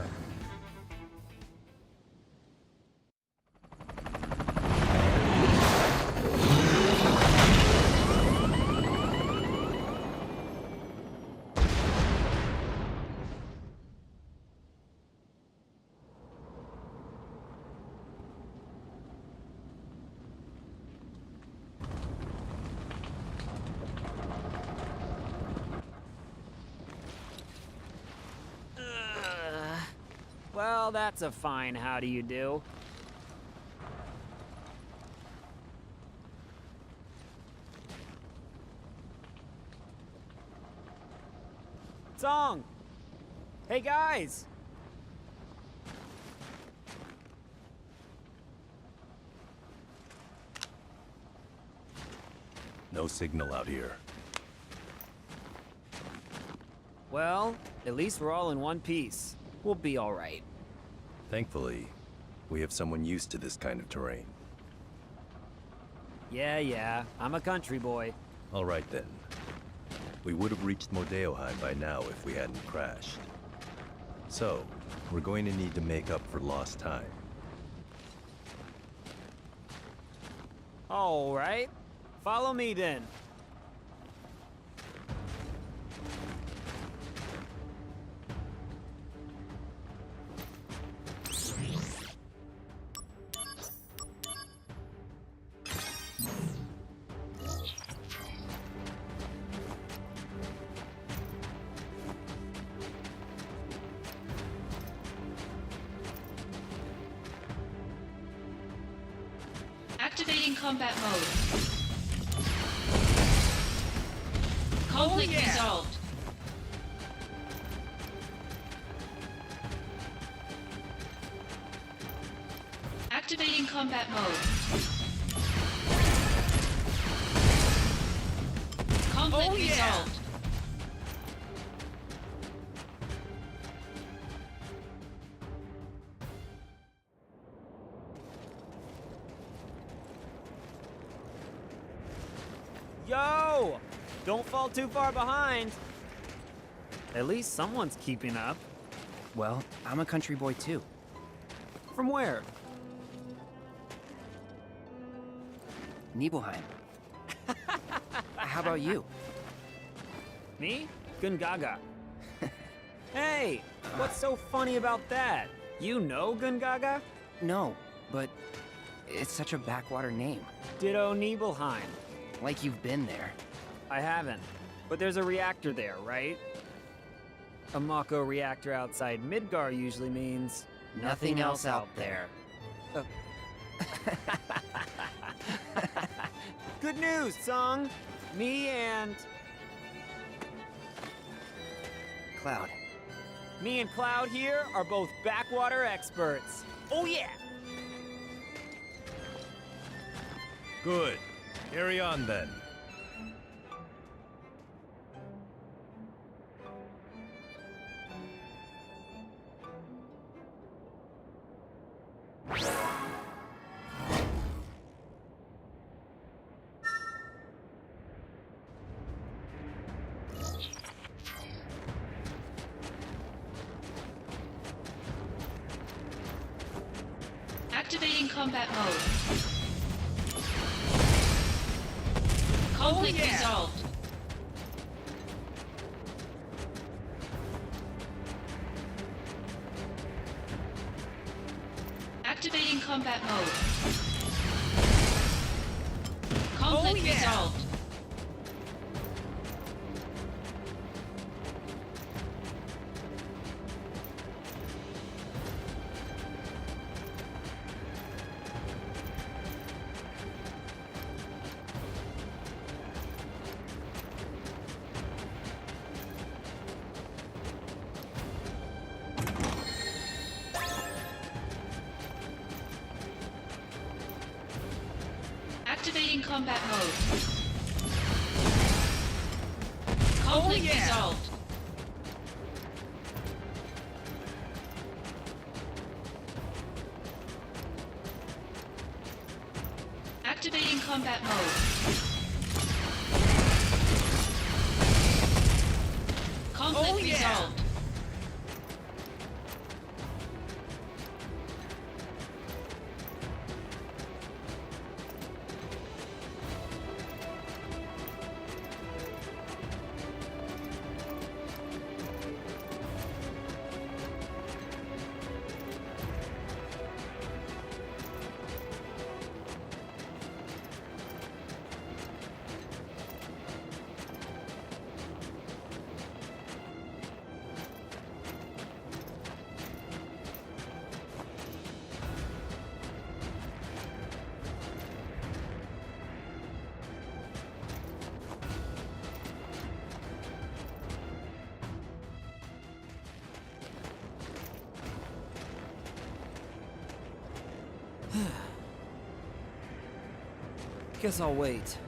Well, that's a fine how do you do. Song! Hey guys! No signal out here. Well, at least we're all in one piece. We'll be all right. Thankfully, we have someone used to this kind of terrain. Yeah, I'm a country boy. All right then. We would have reached Modeoheim by now if we hadn't crashed. So, we're going to need to make up for lost time. All right. Follow me then. Activating combat mode. Conflict resolved. Activating combat mode. Conflict resolved. Yo! Don't fall too far behind. At least someone's keeping up. Well, I'm a country boy too. From where? Nibelheim. How about you? Me? Gungaga. Hey, what's so funny about that? You know Gungaga? No, but it's such a backwater name. Ditto Nibelheim. Like you've been there. I haven't, but there's a reactor there, right? A Mako reactor outside Midgar usually means Nothing else out there. Good news, Sung! Me and... Cloud. Me and Cloud here are both backwater experts. Oh yeah! Good. Carry on then. Activating combat mode. Conflict resolved. Activating combat mode. Conflict resolved. Activating combat mode. Conflict resolved. Activating combat mode. Conflict resolved. Guess I'll wait.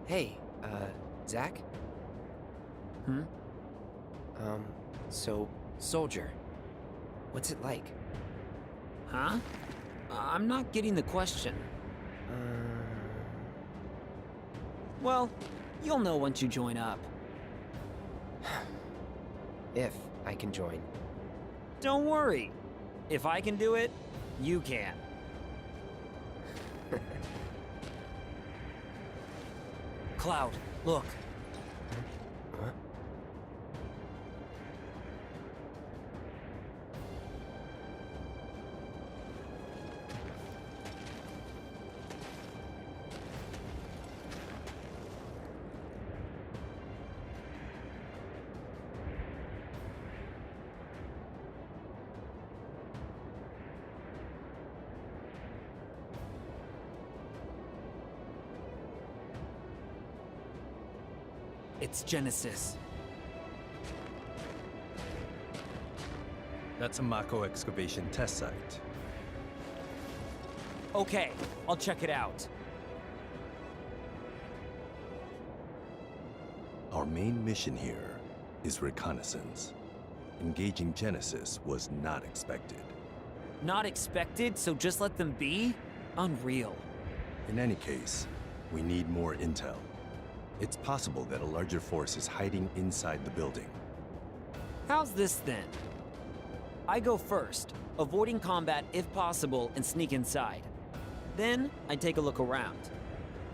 Hey, Zach? So, Soldier. What's it like? Huh? I'm not getting the question. Well, you'll know once you join up. If I can join. Don't worry. If I can do it, you can. Cloud, look. Huh? It's Genesis. That's a Mako excavation test site. Okay, I'll check it out. Our main mission here is reconnaissance. Engaging Genesis was not expected. Not expected, so just let them be? Unreal. In any case, we need more intel. It's possible that a larger force is hiding inside the building. How's this then? I go first, avoiding combat if possible and sneak inside. Then, I take a look around.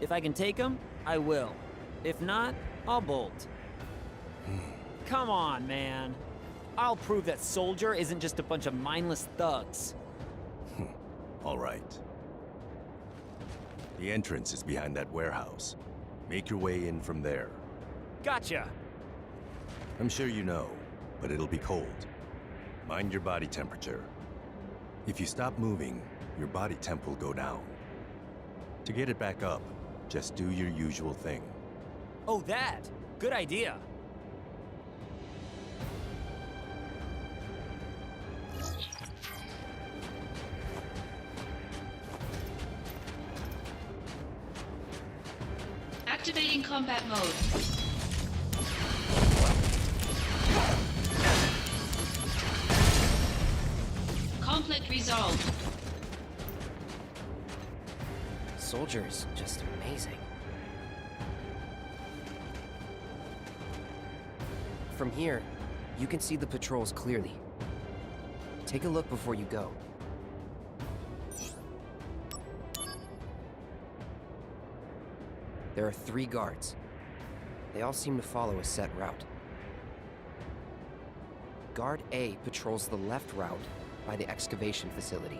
If I can take them, I will. If not, I'll bolt. Come on, man. I'll prove that Soldier isn't just a bunch of mindless thugs. All right. The entrance is behind that warehouse. Make your way in from there. Gotcha. I'm sure you know, but it'll be cold. Mind your body temperature. If you stop moving, your body temp will go down. To get it back up, just do your usual thing. Oh, that! Good idea. Activating combat mode. Conflict resolved. Soldier's just amazing. From here, you can see the patrols clearly. Take a look before you go. There are 3 guards. They all seem to follow a set route. Guard A patrols the left route by the excavation facility.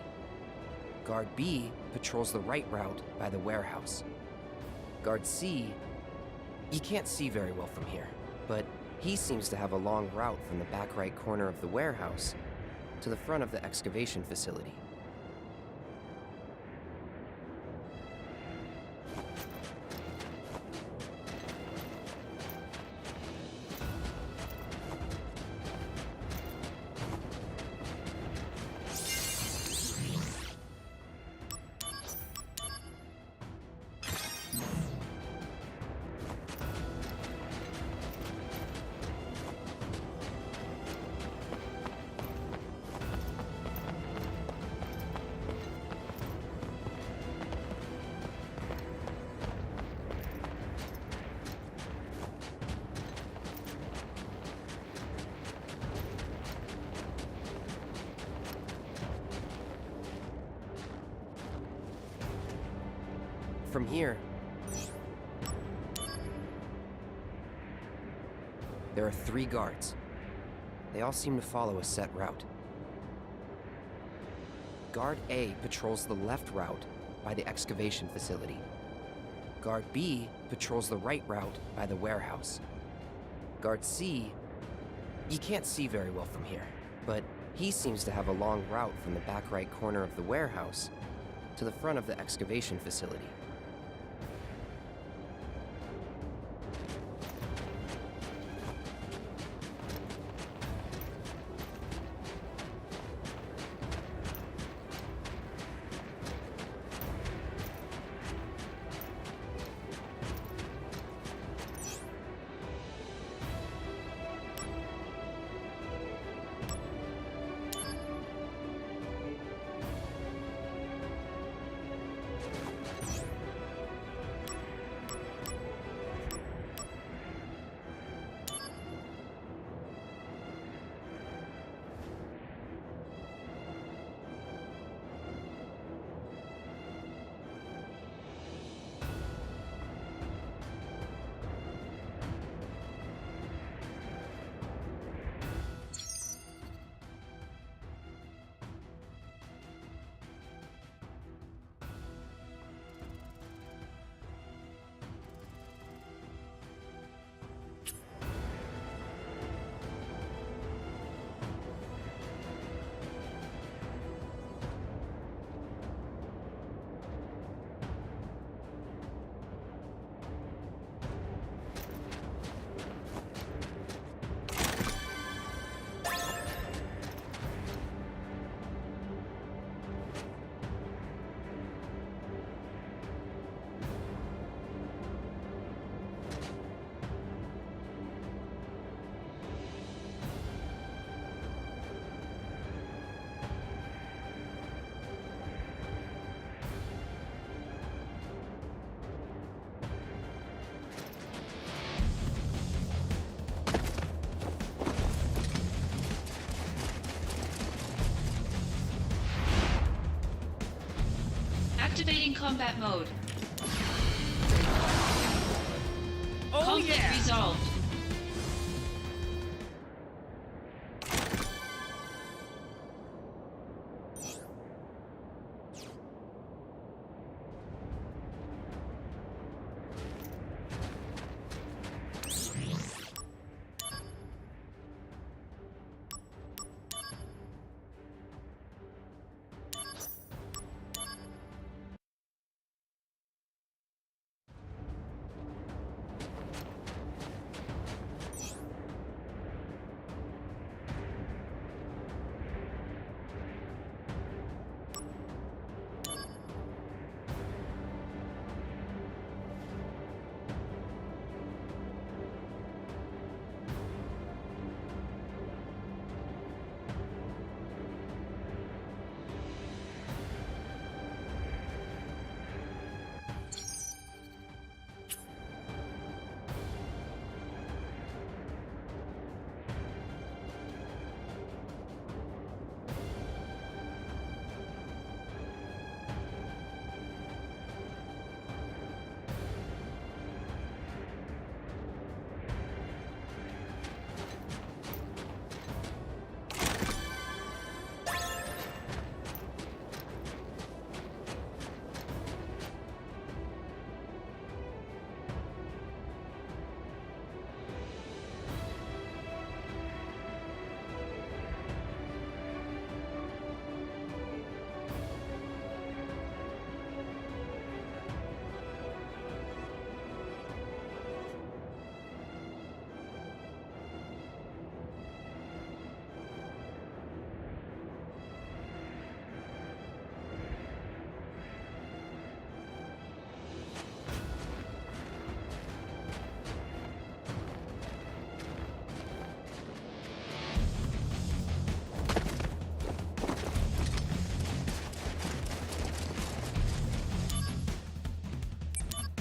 Guard B patrols the right route by the warehouse. Guard C, you can't see very well from here, but he seems to have a long route from the back right corner of the warehouse to the front of the excavation facility. From here, there are 3 guards. They all seem to follow a set route. Guard A patrols the left route by the excavation facility. Guard B patrols the right route by the warehouse. Guard C, you can't see very well from here, but he seems to have a long route from the back right corner of the warehouse to the front of the excavation facility. Activating combat mode. Oh, Conflict yeah! resolved.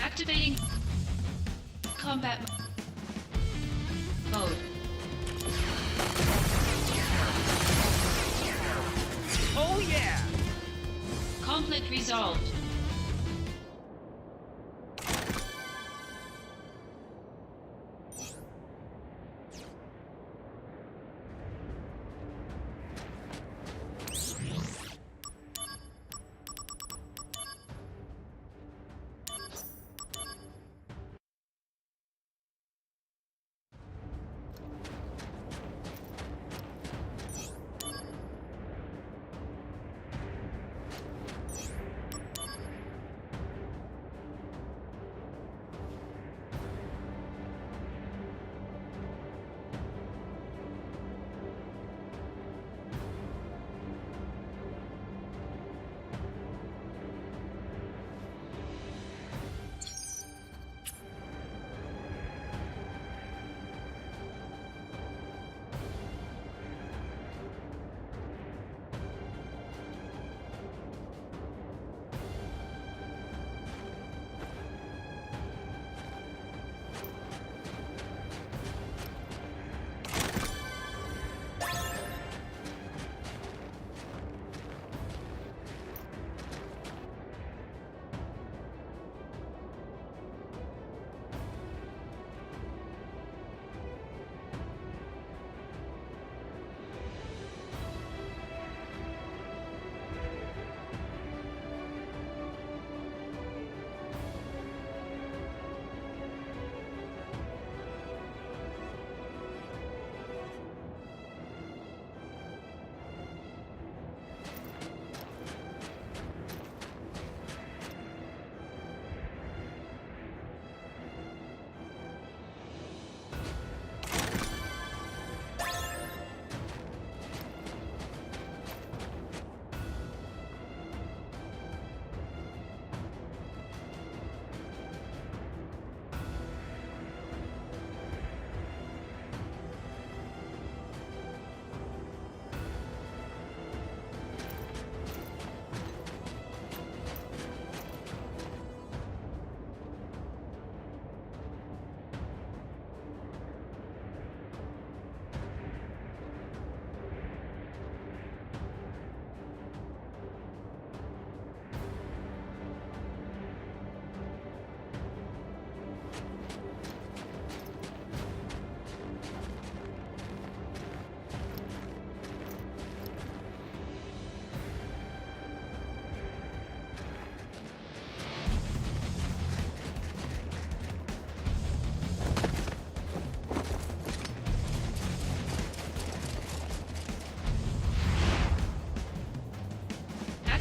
Activating combat mode. Oh yeah! Conflict resolved.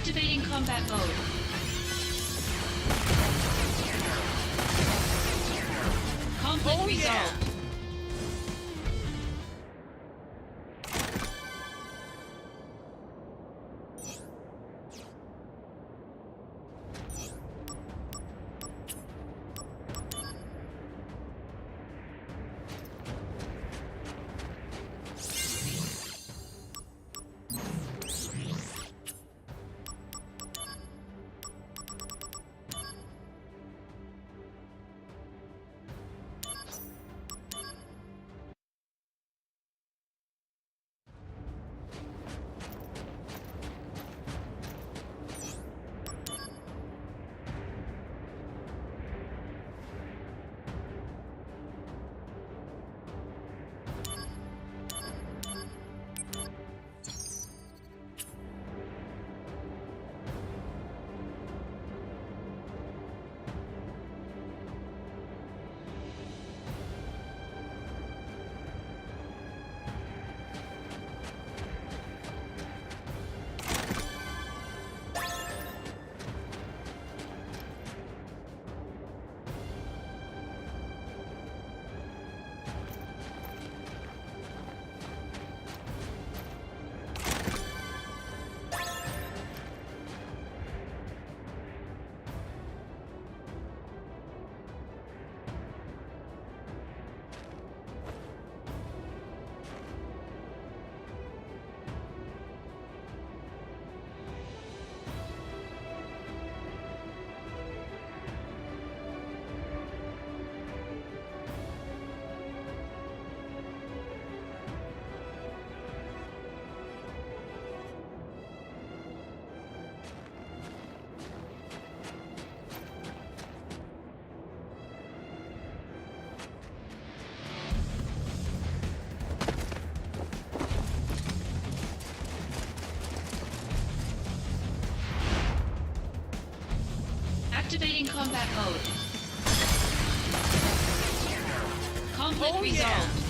Activating combat mode. Conflict resolved. Activating combat mode. Conflict resolved.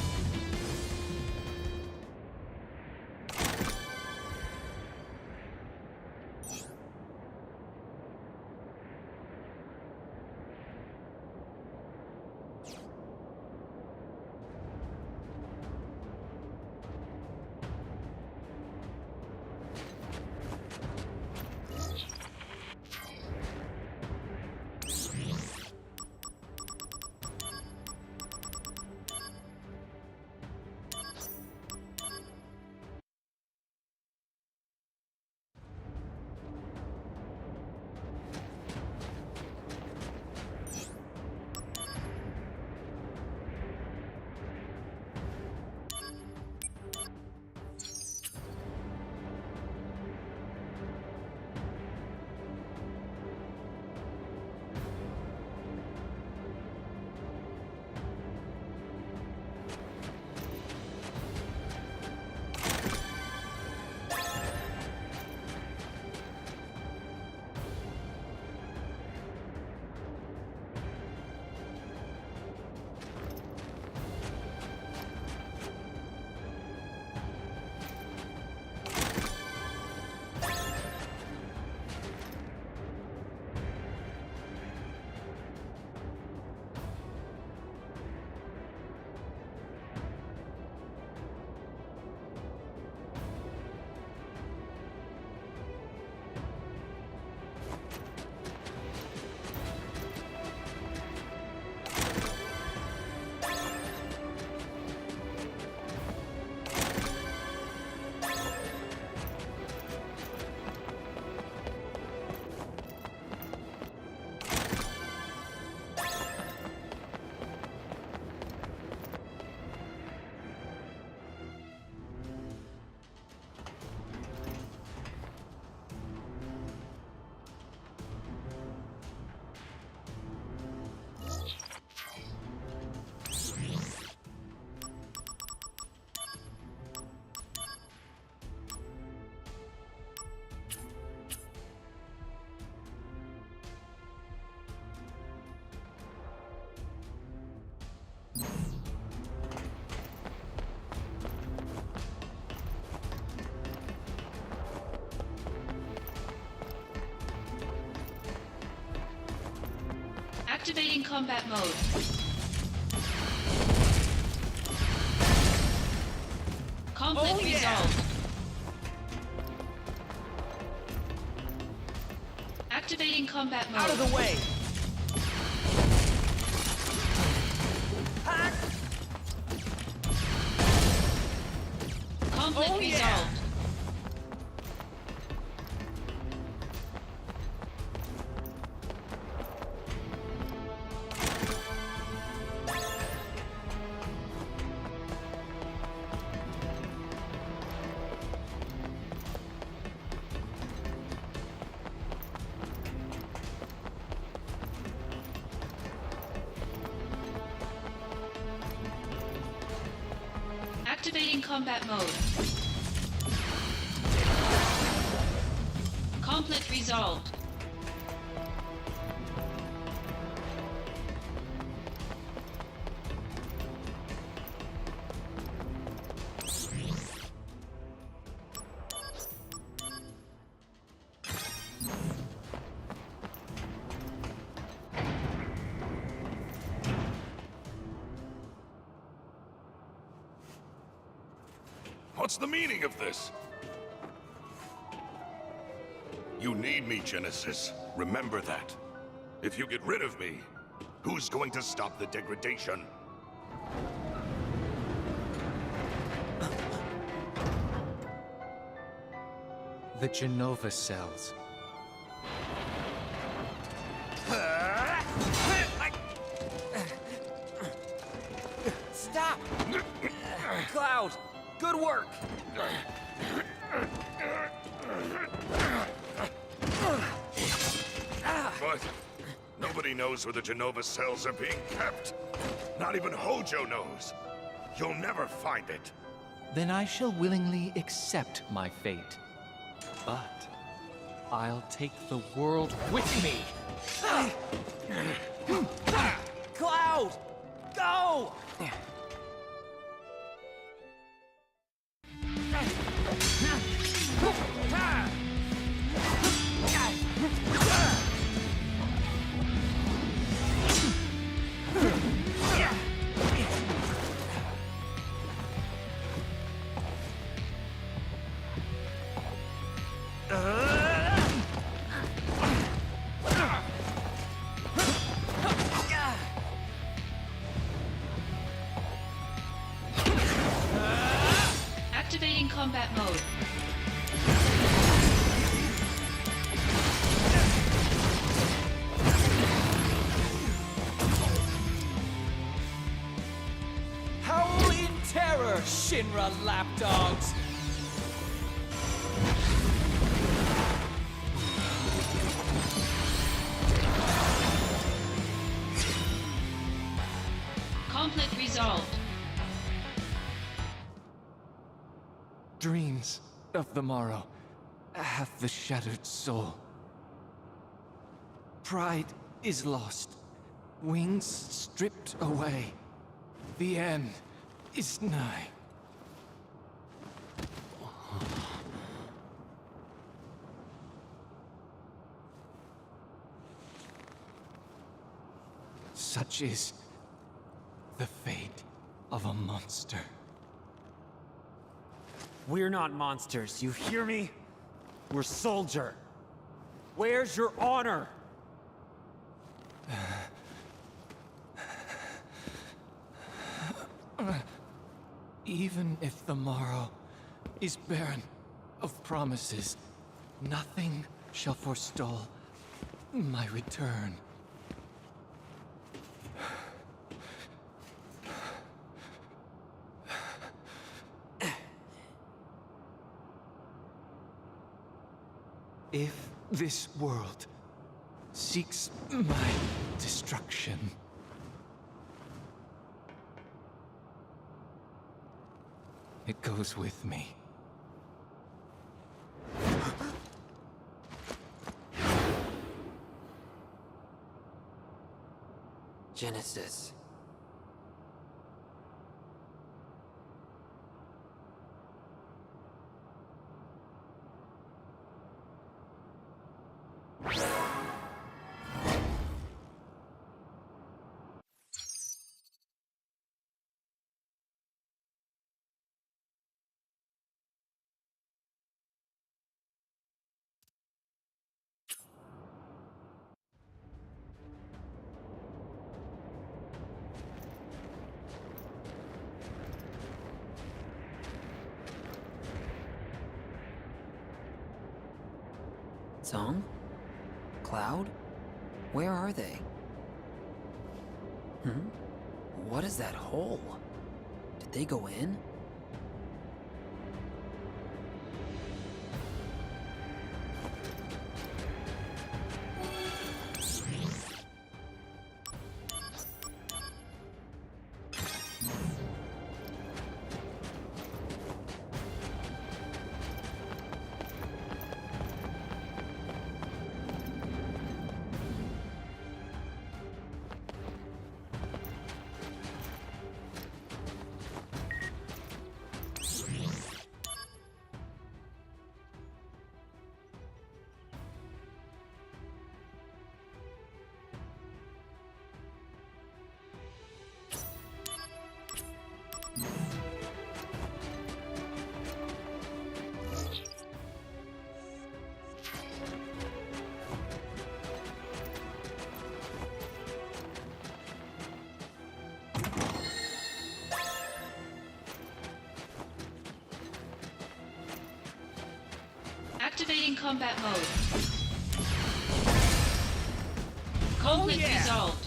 Activating combat mode. Conflict resolved. Activating combat mode. Out of the way! Conflict resolved. Activating combat mode. Conflict resolved. What's the meaning of this? You need me, Genesis. Remember that. If you get rid of me, who's going to stop the degradation? The Genova cells. Stop! Cloud, good work! But nobody knows where the Genova cells are being kept. Not even Hojo knows. You'll never find it. Then I shall willingly accept my fate. But I'll take the world with me. Cloud! Go! Activating combat mode. Howl in terror, Shinra lapdogs! Conflict resolved. Dreams of the morrow hath the shattered soul. Pride is lost, wings stripped away. The end is nigh. Such is the fate of a monster. We're not monsters, you hear me? We're soldier. Where's your honor? Even if the morrow is barren of promises, nothing shall forestall my return. If this world seeks my destruction, it goes with me. Genesis. Song? Cloud? Where are they? What is that hole? Did they go in? Activating combat mode. Conflict resolved.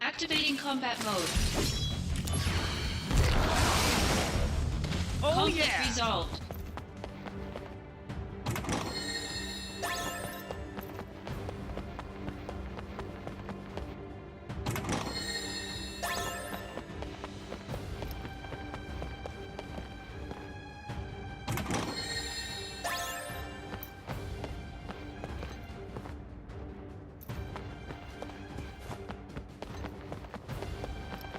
Activating combat mode. Conflict resolved.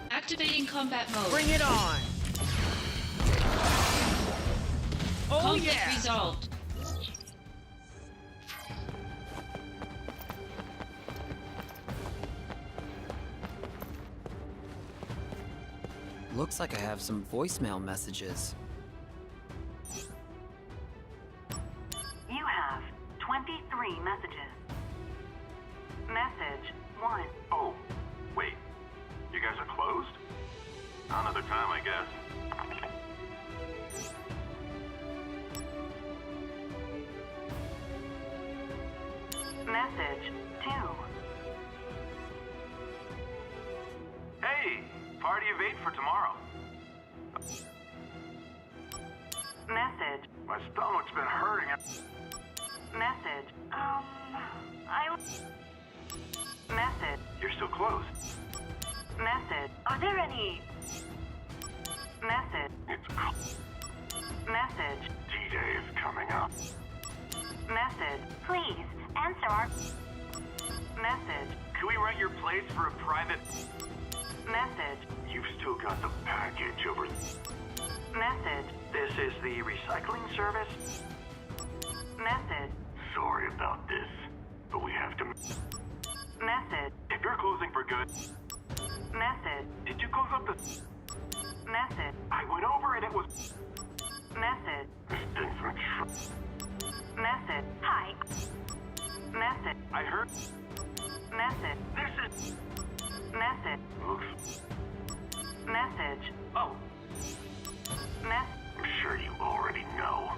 Activating combat mode. Bring it on! Conflict resolved. Looks like I have some voicemail messages. You have 23 messages. Message 1. Oh, wait. You guys are closed? Another time, I guess. Message 2. Hey, party of 8 for tomorrow. Message. My stomach's been hurting. Message. Message. You're still closed. Message. Are there any... Message. Message. D-Day is coming up. Message. Please, answer our... Message. Can we rent your place for a private... Message. You've still got the package over... Message. This is the recycling service? Message. Sorry about this, but we have to... Message. If you're closing for good... Message. Did you close up the... Message. I went over and it was... Message. This thing's for Message. Hi. Message. I heard... Message. This is... Message. Oops. Message. Oh. I'm sure you already know.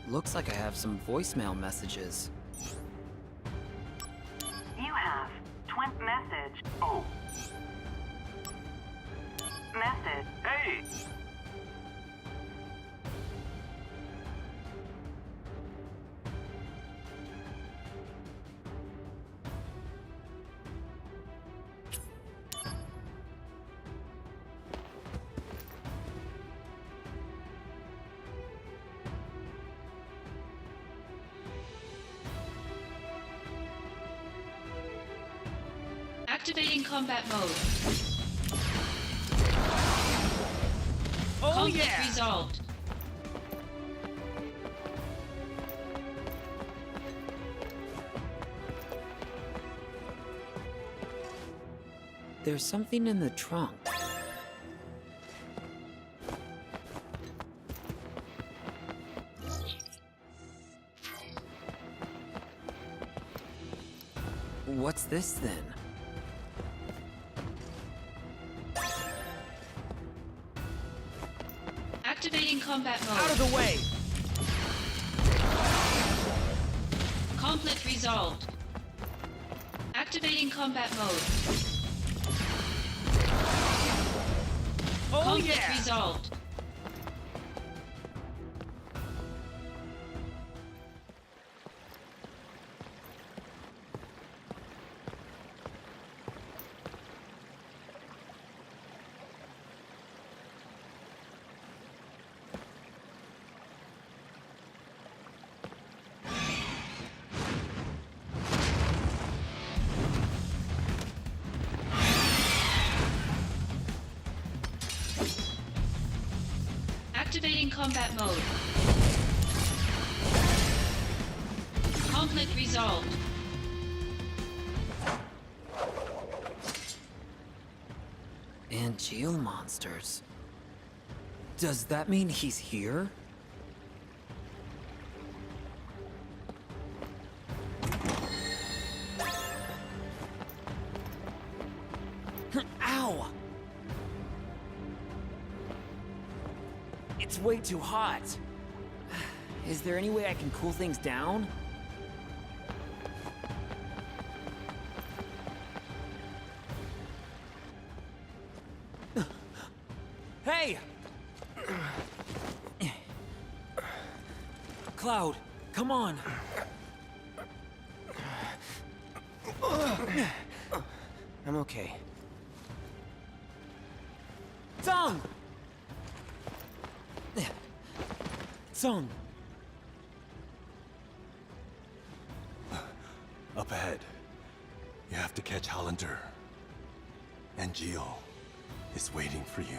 Looks like I have some voicemail messages. You have 20 message. Oh. Message. Hey! Activating combat mode. Oh Conflict yeah! resolved. There's something in the trunk. What's this then? Activating combat mode. Out of the way! Conflict resolved. Activating combat mode. Oh Conflict yeah! resolved. Activating combat mode. Conflict resolved. And Geo monsters. Does that mean he's here? Ow! It's way too hot. Is there any way I can cool things down? Hey! Cloud, come on. I'm okay. Zong! Zong! Up ahead. You have to catch Hollander. And Geo is waiting for you.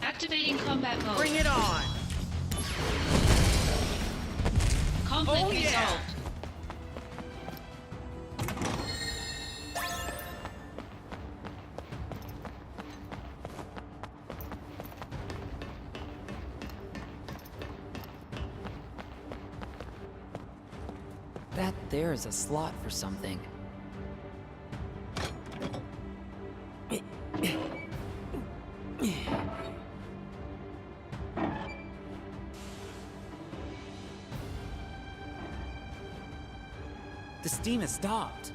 Activating combat mode. Bring it on! Conflict Oh, yeah. resolved. That there is a slot for something. The steam has stopped.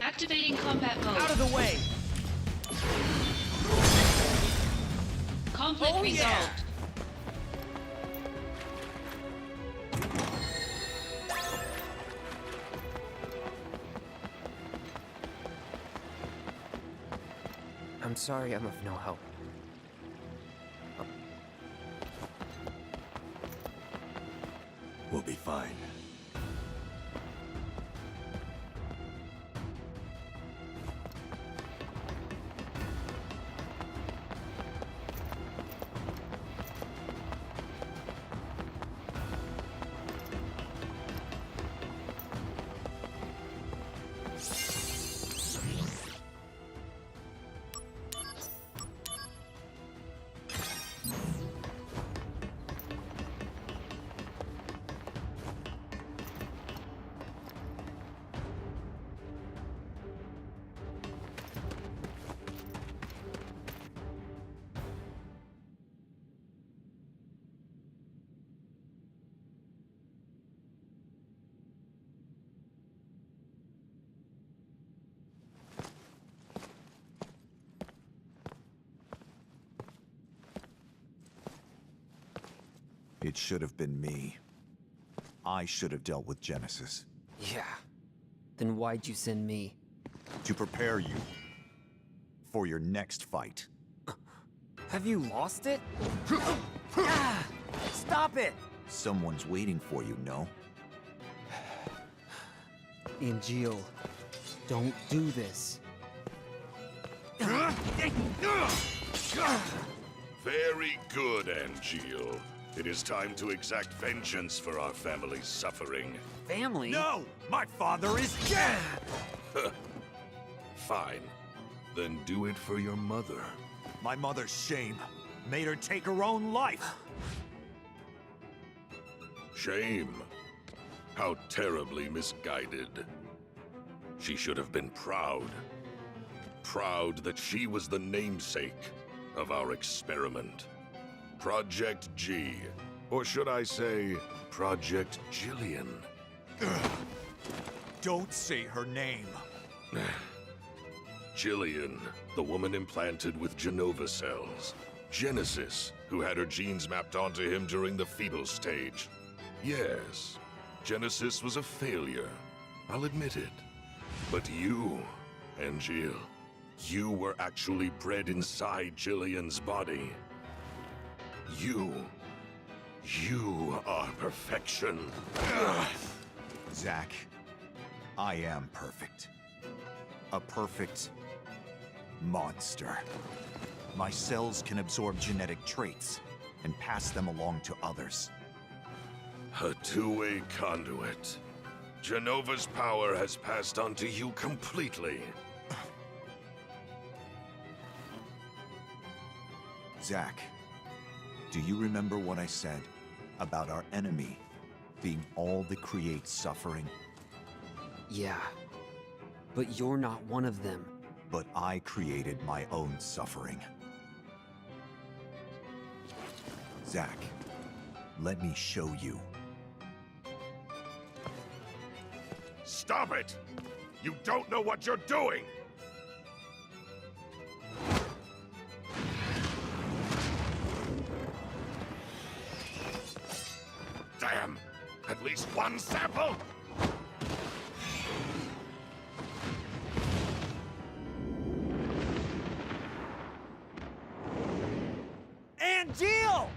Activating combat mode. Out of the way! Conflict Oh, resolved. yeah. I'm sorry I'm of no help. It should have been me. I should have dealt with Genesis. Yeah. Then why'd you send me? To prepare you for your next fight. Have you lost it? Ah, stop it! Someone's waiting for you, no? Angeal, don't do this. Very good, Angeal. It is time to exact vengeance for our family's suffering. Family? No! My father is dead! Fine. Then do it for your mother. My mother's shame made her take her own life. Shame. How terribly misguided. She should have been proud. Proud that she was the namesake of our experiment. Project G. Or should I say, Project Jillian? Don't say her name. Jillian, the woman implanted with Genova cells. Genesis, who had her genes mapped onto him during the fetal stage. Yes, Genesis was a failure. I'll admit it. But you, Angeal, you were actually bred inside Jillian's body. You are perfection. Zack, I am perfect. A perfect monster. My cells can absorb genetic traits and pass them along to others. A two-way conduit. Genova's power has passed on to you completely. Zack, do you remember what I said about our enemy being all that creates suffering? Yeah, but you're not one of them. But I created my own suffering. Zack, let me show you. Stop it! You don't know what you're doing! Damn! At least one sample? Angeal!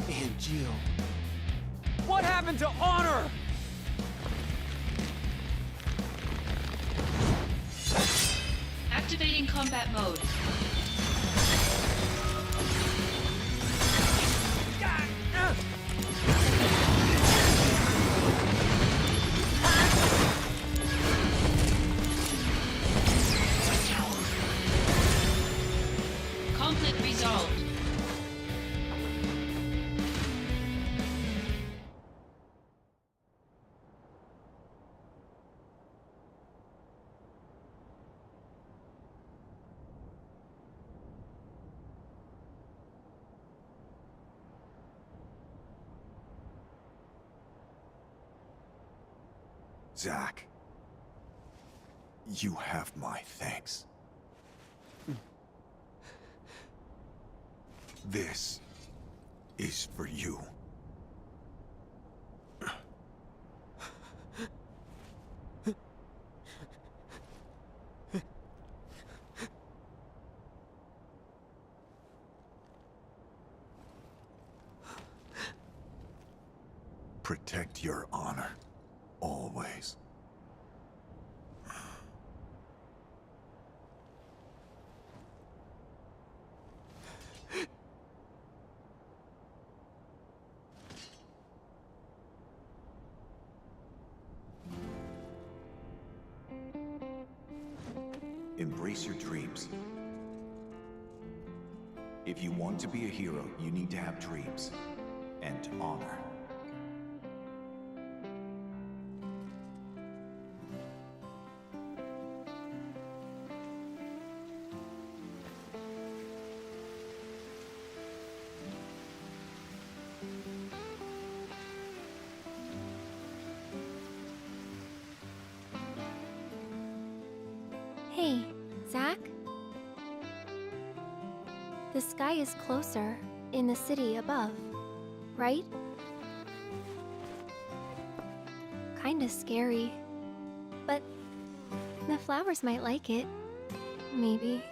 Angeal. What happened to honor? Activating combat mode. Conflict resolved. Zack, you have my thanks. This is for you. Protect your honor, always. Embrace your dreams. If you want to be a hero, you need to have dreams and honor. Hey, Zach? The sky is closer in the city above, right? Kinda scary. But the flowers might like it. Maybe.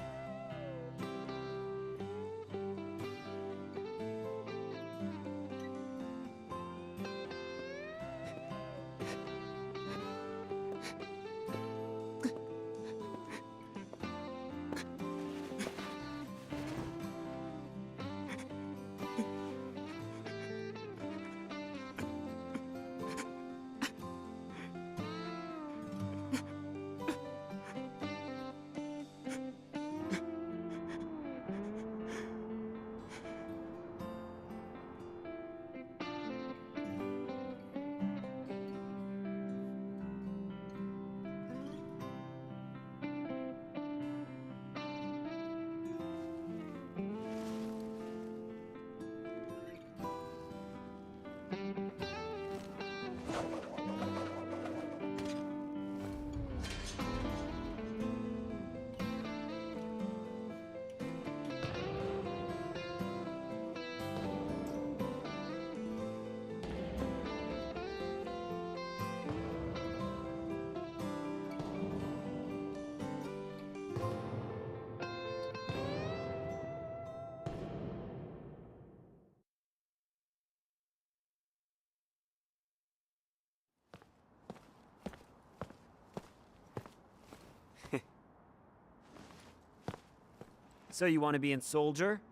So you want to be in Soldier?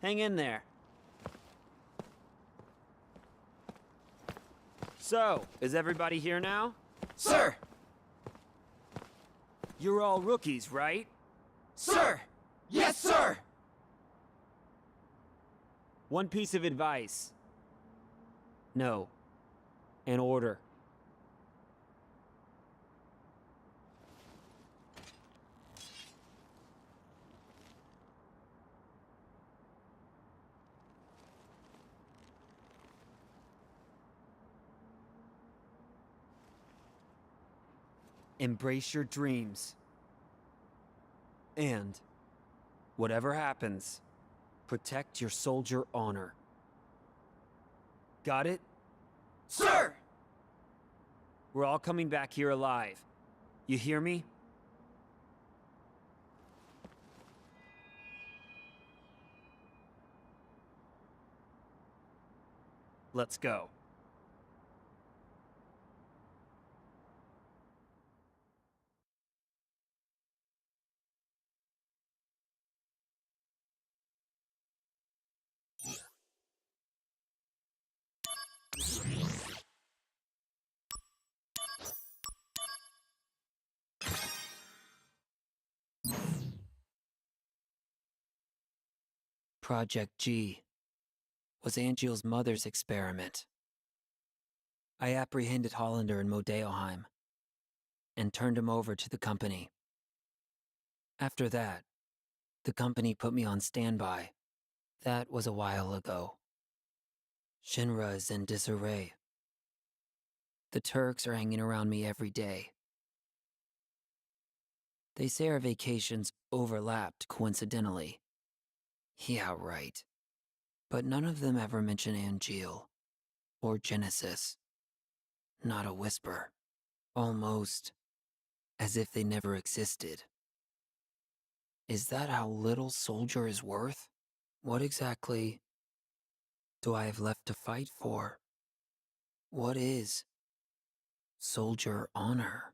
Hang in there. So, is everybody here now? Sir! You're all rookies, right? Sir! Yes, sir! One piece of advice. No. An order. Embrace your dreams. And, whatever happens, protect your soldier honor. Got it? Sir! We're all coming back here alive. You hear me? Let's go. Project G was Angeal's mother's experiment. I apprehended Hollander in Modeoheim and turned him over to the company. After that, the company put me on standby. That was a while ago. Shinra is in disarray. The Turks are hanging around me every day. They say our vacations overlapped coincidentally. Yeah, right. But none of them ever mention Angeal or Genesis. Not a whisper. Almost as if they never existed. Is that how little Soldier is worth? What exactly do I have left to fight for? What is Soldier honor?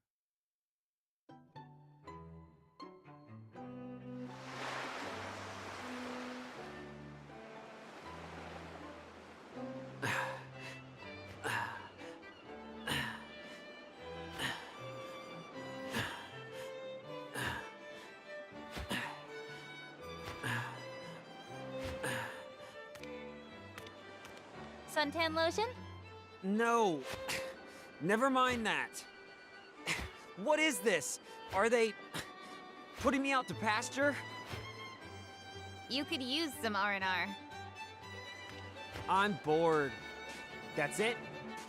Suntan lotion? No. Never mind that. What is this? Are they putting me out to pasture? You could use some R&R. I'm bored. That's it?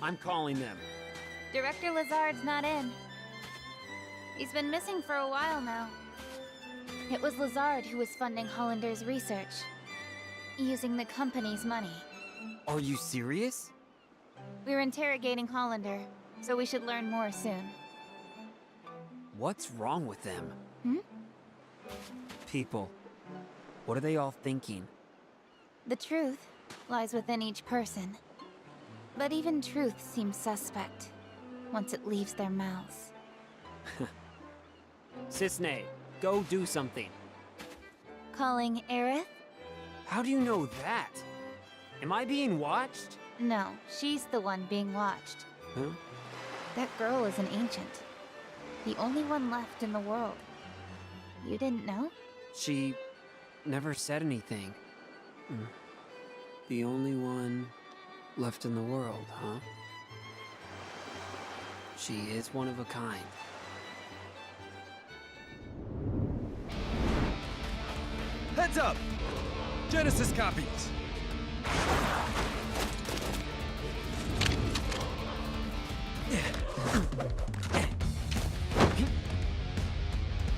I'm calling them. Director Lazard's not in. He's been missing for a while now. It was Lazard who was funding Hollander's research, using the company's money. Are you serious? We're interrogating Hollander, so we should learn more soon. What's wrong with them? Hmm? People. What are they all thinking? The truth lies within each person. But even truth seems suspect once it leaves their mouths. Cisne, go do something. Calling Aerith? How do you know that? Am I being watched? No, she's the one being watched. Huh? That girl is an ancient. The only one left in the world. You didn't know? She never said anything. The only one left in the world, huh? She is one of a kind. Heads up! Genesis copies!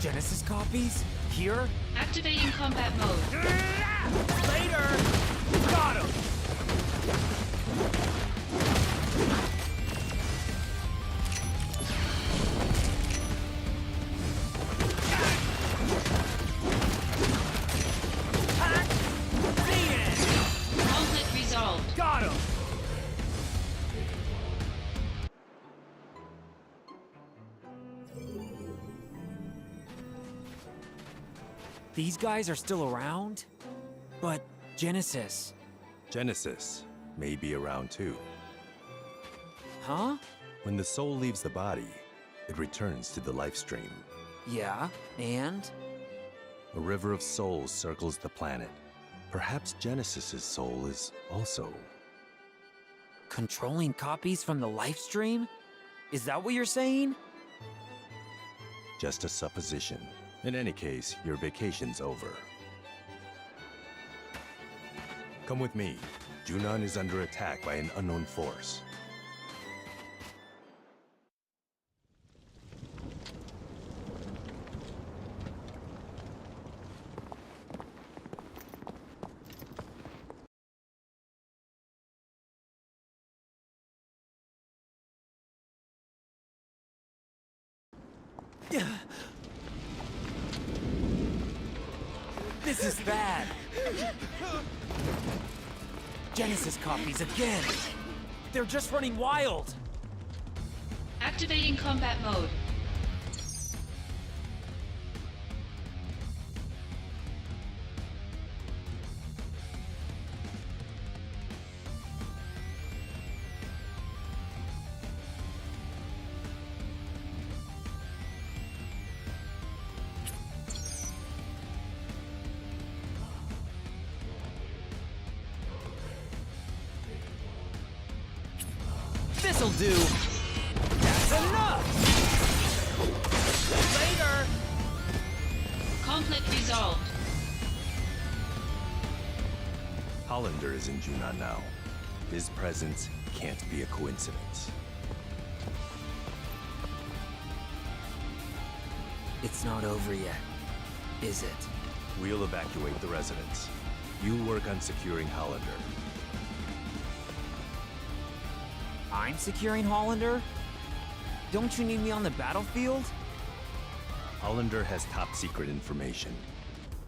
Genesis copies? Here? Activating combat mode. Later! Got him! Conflict resolved. Got him! These guys are still around? But Genesis... Genesis may be around too. Huh? When the soul leaves the body, it returns to the life stream. Yeah, and? A river of souls circles the planet. Perhaps Genesis's soul is also... Controlling copies from the life stream? Is that what you're saying? just a supposition. In any case, your vacation's over. Come with me. Junon is under attack by an unknown force. This is bad. Genesis copies again. They're just running wild. Activating combat mode. This'll do. That's enough. Later. Conflict resolved. Hollander is in Junon now. His presence can't be a coincidence. It's not over yet, is it? We'll evacuate the residence. You work on securing Hollander. I'm securing Hollander? Don't you need me on the battlefield? Hollander has top secret information.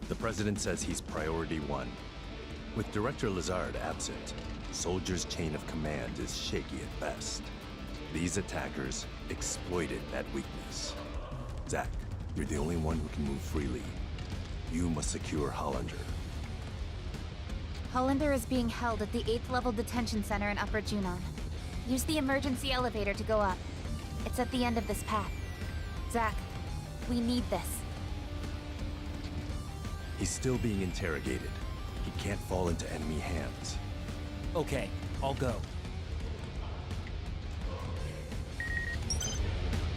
The President says he's priority one. With Director Lazard absent, Soldier's chain of command is shaky at best. These attackers exploited that weakness. Zack, you're the only one who can move freely. You must secure Hollander. Hollander is being held at the 8th level detention center in Upper Junon. Use the emergency elevator to go up. It's at the end of this path. Zack, we need this. He's still being interrogated. He can't fall into enemy hands. Okay, I'll go.